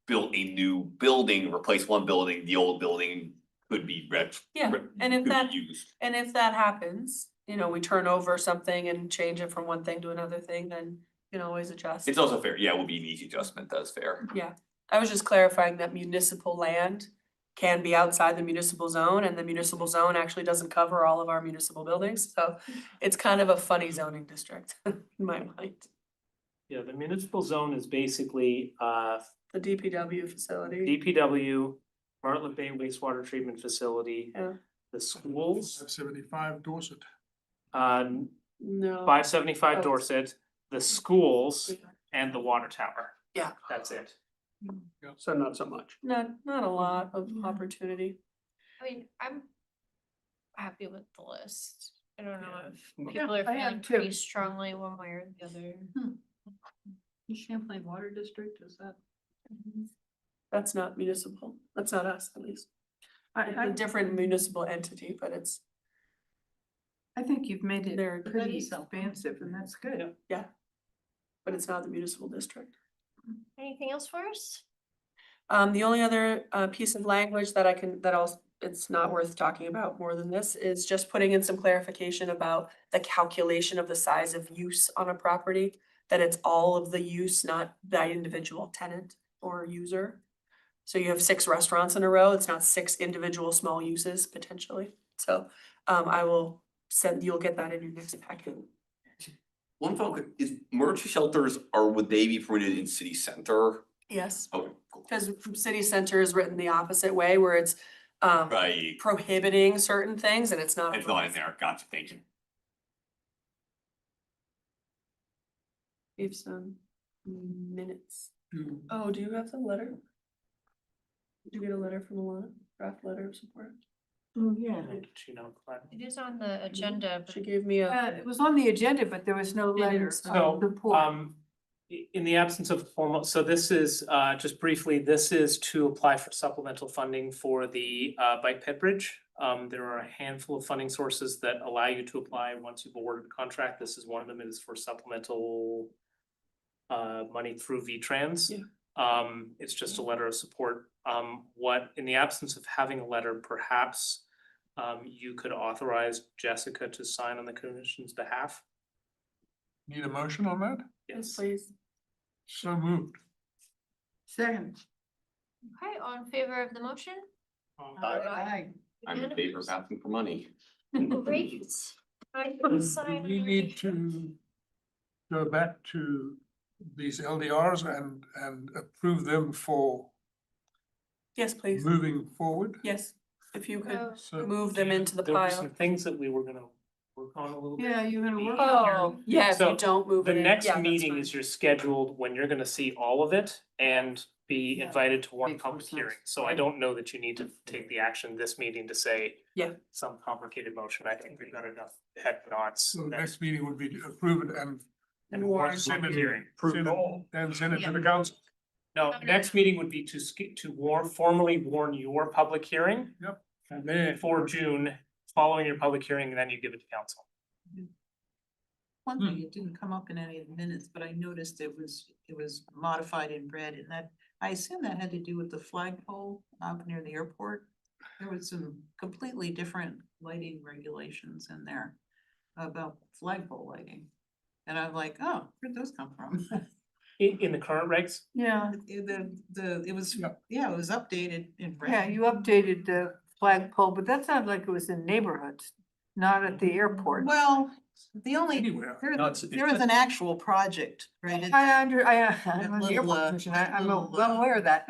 built a new building, replaced one building, the old building could be Yeah, and if could be that, used. and if that happens, you know, we turn over something and change it from one thing to another thing, then you can always adjust. It's also fair, yeah, it will be an easy adjustment, that's fair. Yeah, I was just clarifying that municipal land can be outside the municipal zone, and the municipal zone actually doesn't cover all of our municipal buildings, so it's kind of a funny zoning district in my mind. Yeah, the municipal zone is basically The DPW facility. DPW, Bartlett Bay wastewater treatment facility, Yeah. the schools, 75 Dorset. No. 575 Oh. Dorset, the schools and the water tower. Yeah. That's it. So not so much. Not a lot of opportunity. I mean, I'm happy with the list. I don't know if Yeah, people are I am feeling too. pretty strongly one way or the other. Champlain Water District, is that? That's not municipal, that's not us at least. It's a different municipal entity, but it's, I think you've made it They're pretty pretty expansive and that's good. but it's not the municipal district. Anything else for us? The only other piece of language that it's not worth talking about more than this is just putting in some clarification about the calculation of the size of use on a property. That it's all of the use, not the individual tenant or user. So you have 6 restaurants in a row, it's not 6 individual small uses potentially. So I will you'll get that in your next packet. One thought is emergency shelters, or would they be permitted in city center? Yes, Okay, cool. because city center is written the opposite way where it's Right, prohibiting certain things and it's not. it's not in there, gotcha, thank you. We have some minutes. Oh, do you have the letter? Did you get a letter from Alana, draft letter of support? Oh, yeah. It is on the agenda, but She gave me a. It was on the agenda, but there was no letter So, of support. in the absence of formal, so this is, just briefly, this is to apply for supplemental funding for the, bike ped bridge. There are a handful of funding sources that allow you to apply once you've awarded a contract. This is one of them. It is for supplemental money through V-Trans. Yeah. It's just a letter of support. What, in the absence of having a letter, perhaps you could authorize Jessica to sign on the commission's behalf. Need a motion on that? Yes, please. So moved. Second. okay, all in favor of the motion? Aye. I'm in favor of asking for money. Great. I can sign. We need to go back to these LDRs and approve them for Yes, please. moving forward. Yes, if you could Oh, So move them into the There were pile. some things that we were gonna work on a little bit. Yeah, you're gonna work Oh, yeah, if So, you don't move The it in. next Yeah, that's meeting fine. is your scheduled when you're gonna see all of it and be Yeah. invited to one Makes more public sense. hearing. So I don't know that you need to take the action this meeting to say. Yeah. Some complicated motion. I think we've got enough head nods. So the that- next meeting would be to approve it and And warn. send it, Hearing. send it, and send it to the council. No, next meeting would be to formally warn your public hearing And then for June following your public hearing, and then you give it to council. One thing, it didn't come up in any of the minutes, but I noticed it was modified in red, and that, I assume that had to do with the flagpole up near the airport. There was some completely different lighting regulations in there about flagpole lighting. And I'm like, oh, where'd those come from? In the current regs, Yeah, It was, yeah, it was updated in red. yeah, you updated the flagpole, but that sounded like it was in neighborhoods, not at the airport. Well, the only, Anywhere. No, it's- there was an actual project, right? I'm the little, airport commission, I'm little, well aware of that.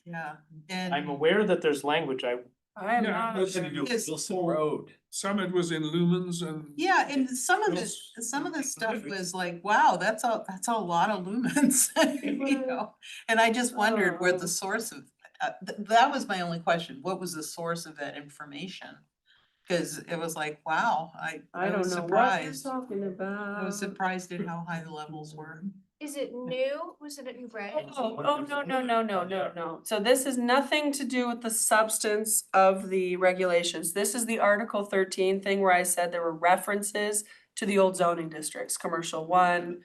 Yeah, I'm and aware that there's language, I am Yeah, not. those aware. are you- Yes. Wilson Road. Some it was in lumens and. yeah, and some of Those- the stuff was like, wow, that's a lot of lumens, you know? And I just wondered where the source of, that was my only question, what was the source of that information? Cause it was like, wow, I don't was know what you're surprised. talking I was about. surprised at how high the levels were. Is it new? Was it in red? No. So this has nothing to do with the substance of the regulations. This is the Article 13 thing where I said there were references to the old zoning districts, commercial 1,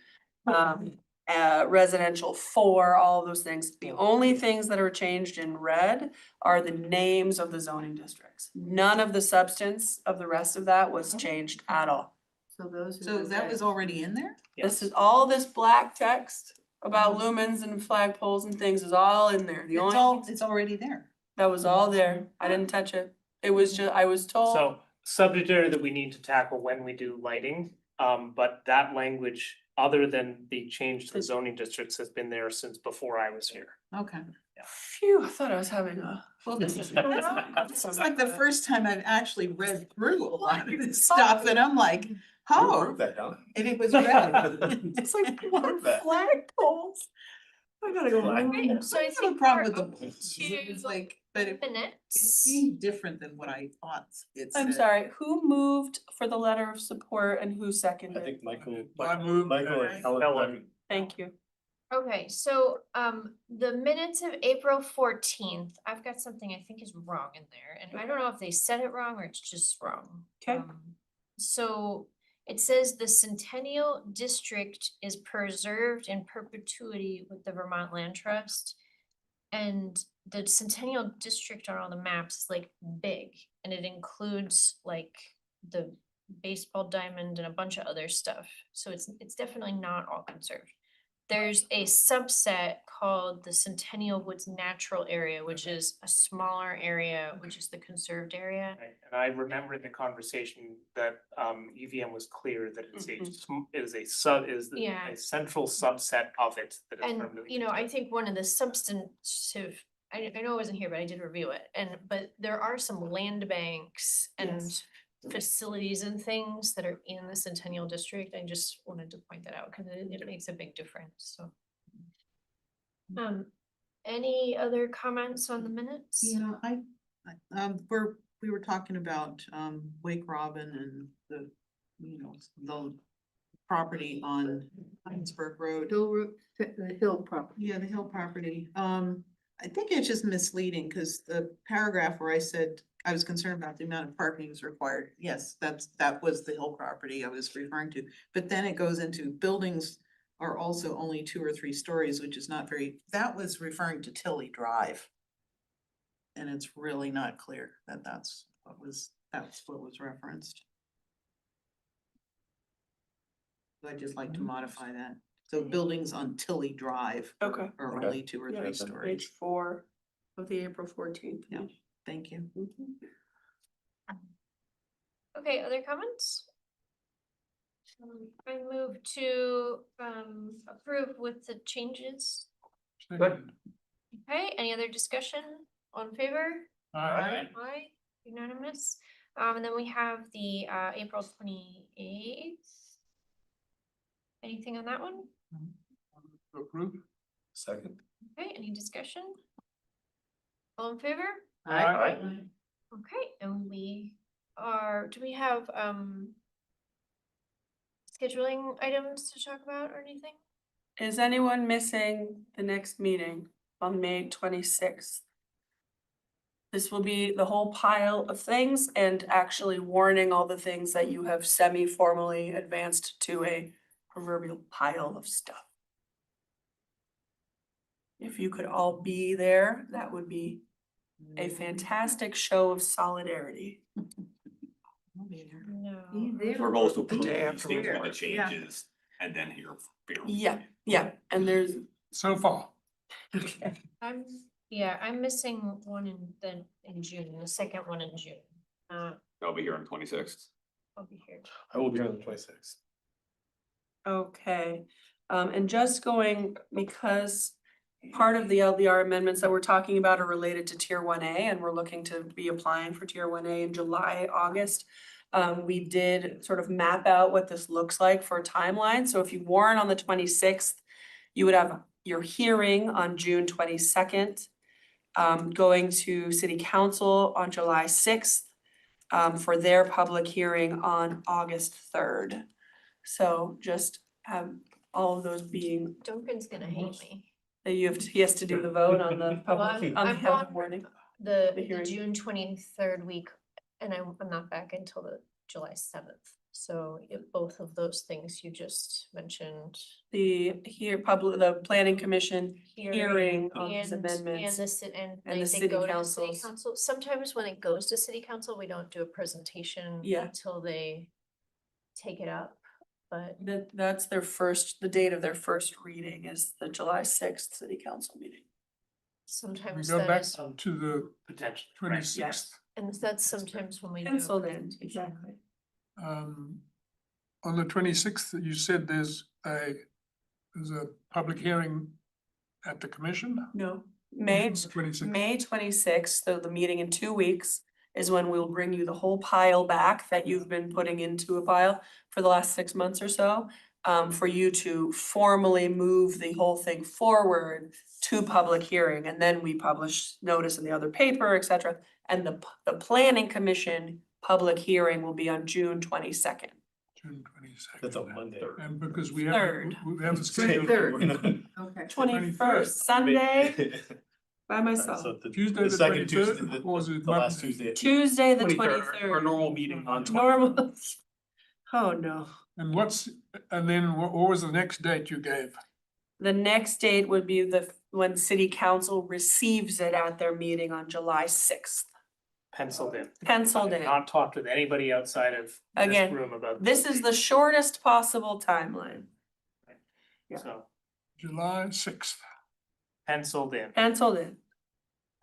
residential 4, all of those things. The only things that are changed in red are the names of the zoning districts. None of the substance of the rest of that was changed at all. So those. are So the that was regs. already in there? This is all this black text about lumens and flagpoles and things is all in there. The only, It's already there. that was all there. I didn't touch it. It was just, I was told. so subject area that we need to tackle when we do lighting. But that language, other than the change to the zoning districts, has been there since before I was here. Okay. Phew, I thought I was having a. Well, this is like the first time I've actually read through a lot of this stuff, and I'm like, oh, that, huh? and it was red. It's like, what flagpoles? I gotta go. Okay, so I I have a think problem we're with the, up it's to like, but it minutes. seemed different than what I thought it said. I'm sorry, who moved for the letter of support and who I seconded? think Michael. I moved. Michael and Helen. Helen. Thank you. Okay, so the minutes of April 14th, I've got something I think is wrong in there, and I don't know if they said it wrong or it's just wrong. Okay. So it says the Centennial District is preserved in perpetuity with the Vermont Land Trust. And the Centennial District on all the maps is like big, and it includes like the baseball diamond and a bunch of other stuff. So it's definitely not all conserved. There's a subset called the Centennial Woods Natural Area, which is a smaller area, which is the conserved area. Right, and I remember in the conversation that UVM was clear that it's Yeah. a central subset of it that is And, permanently. you know, I conserved. think one of the substantive, I know I wasn't here, but I did review it, but there are some land banks and facilities and things that are in the Centennial District. I just wanted to point that out because it makes a big difference, so. Any other comments on the minutes? Yeah, we were talking about, Wake Robin and the, you know, the property on Heinsberg Road. The hill property. Yeah, the hill property. I think it's just misleading, cause the paragraph where I said I was concerned about the amount of parking is required. Yes, that was the hill property I was referring to. But then it goes into buildings are also only 2 or 3 stories, which is not very, that was referring to Tilly Drive. And it's really not clear that that's what was referenced. So I'd just like to modify that. So buildings on Tilly Drive Okay. are Okay. only 2 or Yeah, 3 Page stories. 4 of the April 14th. Yeah. Thank you. Okay, other comments? I move to approve with the changes. Good. Okay, any other discussion? All in favor? Alright. Aye, unanimous. And then we have the April 28th. Anything on that one? Approved. Second. Okay, any discussion? All in favor? Aye. Okay, and do we have scheduling items to talk about or anything? Is anyone missing the next meeting on May 26th? This will be the whole pile of things and actually warning all the things that you have semi-formally advanced to a proverbial pile of stuff. If you could all be there, that would be a fantastic show of solidarity. No. We're also The day approving these after things we- with the changes and then here. Yeah, and there's, So far, okay, I'm missing one in June, the second one in June. I'll be here on 26th. I'll be here. I will be here on the 26th. okay. And just going, because part of the LDR amendments that we're talking about are related to tier 1A, and we're looking to be applying for tier 1A in July, August. We did sort of map out what this looks like for a timeline. So if you warn on the 26th, you would have your hearing on June 22nd, going to city council on July 6th, for their public hearing on August 3rd. So just have all of those being, Duncan's gonna hate me. that he has to do the vote on the public, on I'm the on- warning. The hearing. June 23rd week, and I'm not back until the July 7th. So if both of those things you just mentioned. The planning commission hearing on these And amendments. and and the they city go to the city councils. council. Sometimes when it goes to city council, we don't do a presentation Yeah. until they take it up, but That's their first, the date of their first reading is the July 6th city council meeting. we sometimes go that back is, to the Potentially, right? 26th. and that's sometimes when we do a Penciled in, presentation. exactly. On the 26th, you said there's a public hearing at the commission? No, May 26th. May 26th, so the meeting in 2 weeks is when we'll bring you the whole pile back that you've been putting into a pile for the last 6 months or so. For you to formally move the whole thing forward to public hearing, and then we publish notice in the other paper, et cetera. And the planning commission public hearing will be on June 22nd. June 22nd. That's a Monday. And because we have, Third. we have a schedule. Okay. 21st, Sunday, by myself. So Tuesday the second 23rd, or was it the last Monday? Tuesday. Tuesday, the 23rd, 23rd. Our normal meeting on 20. Normal. Oh, no. And then what was the next date you gave? The next date would be when city council receives it at their meeting on July 6th. Penciled in. Penciled I've in. Not talked with anybody outside of this Again, room about. This is the shortest possible timeline. yeah. So July 6th. penciled in. Penciled in.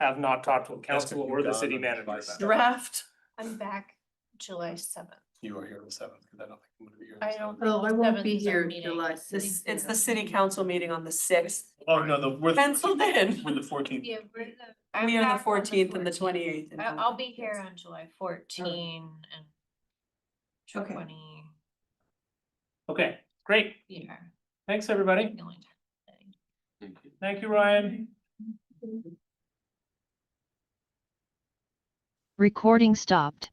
Have not talked with That's council gonna be or the done city on manager July about it. Draft. I'm back July 7th. You are here on the 7th, because I don't think I'm gonna be here. on I the don't. 7th. Well, I won't be 7th is our here meeting. July This, it's the city council meeting on the 6th. Oh, no, we're. Penciled in. We're the 14th. Yeah, We are I'm the back on 14th and the 28th. I'll be here on July 14 and Okay. 20, Okay, great. yeah. Thanks, everybody. the only time. Thank you, Ryan. Recording stopped.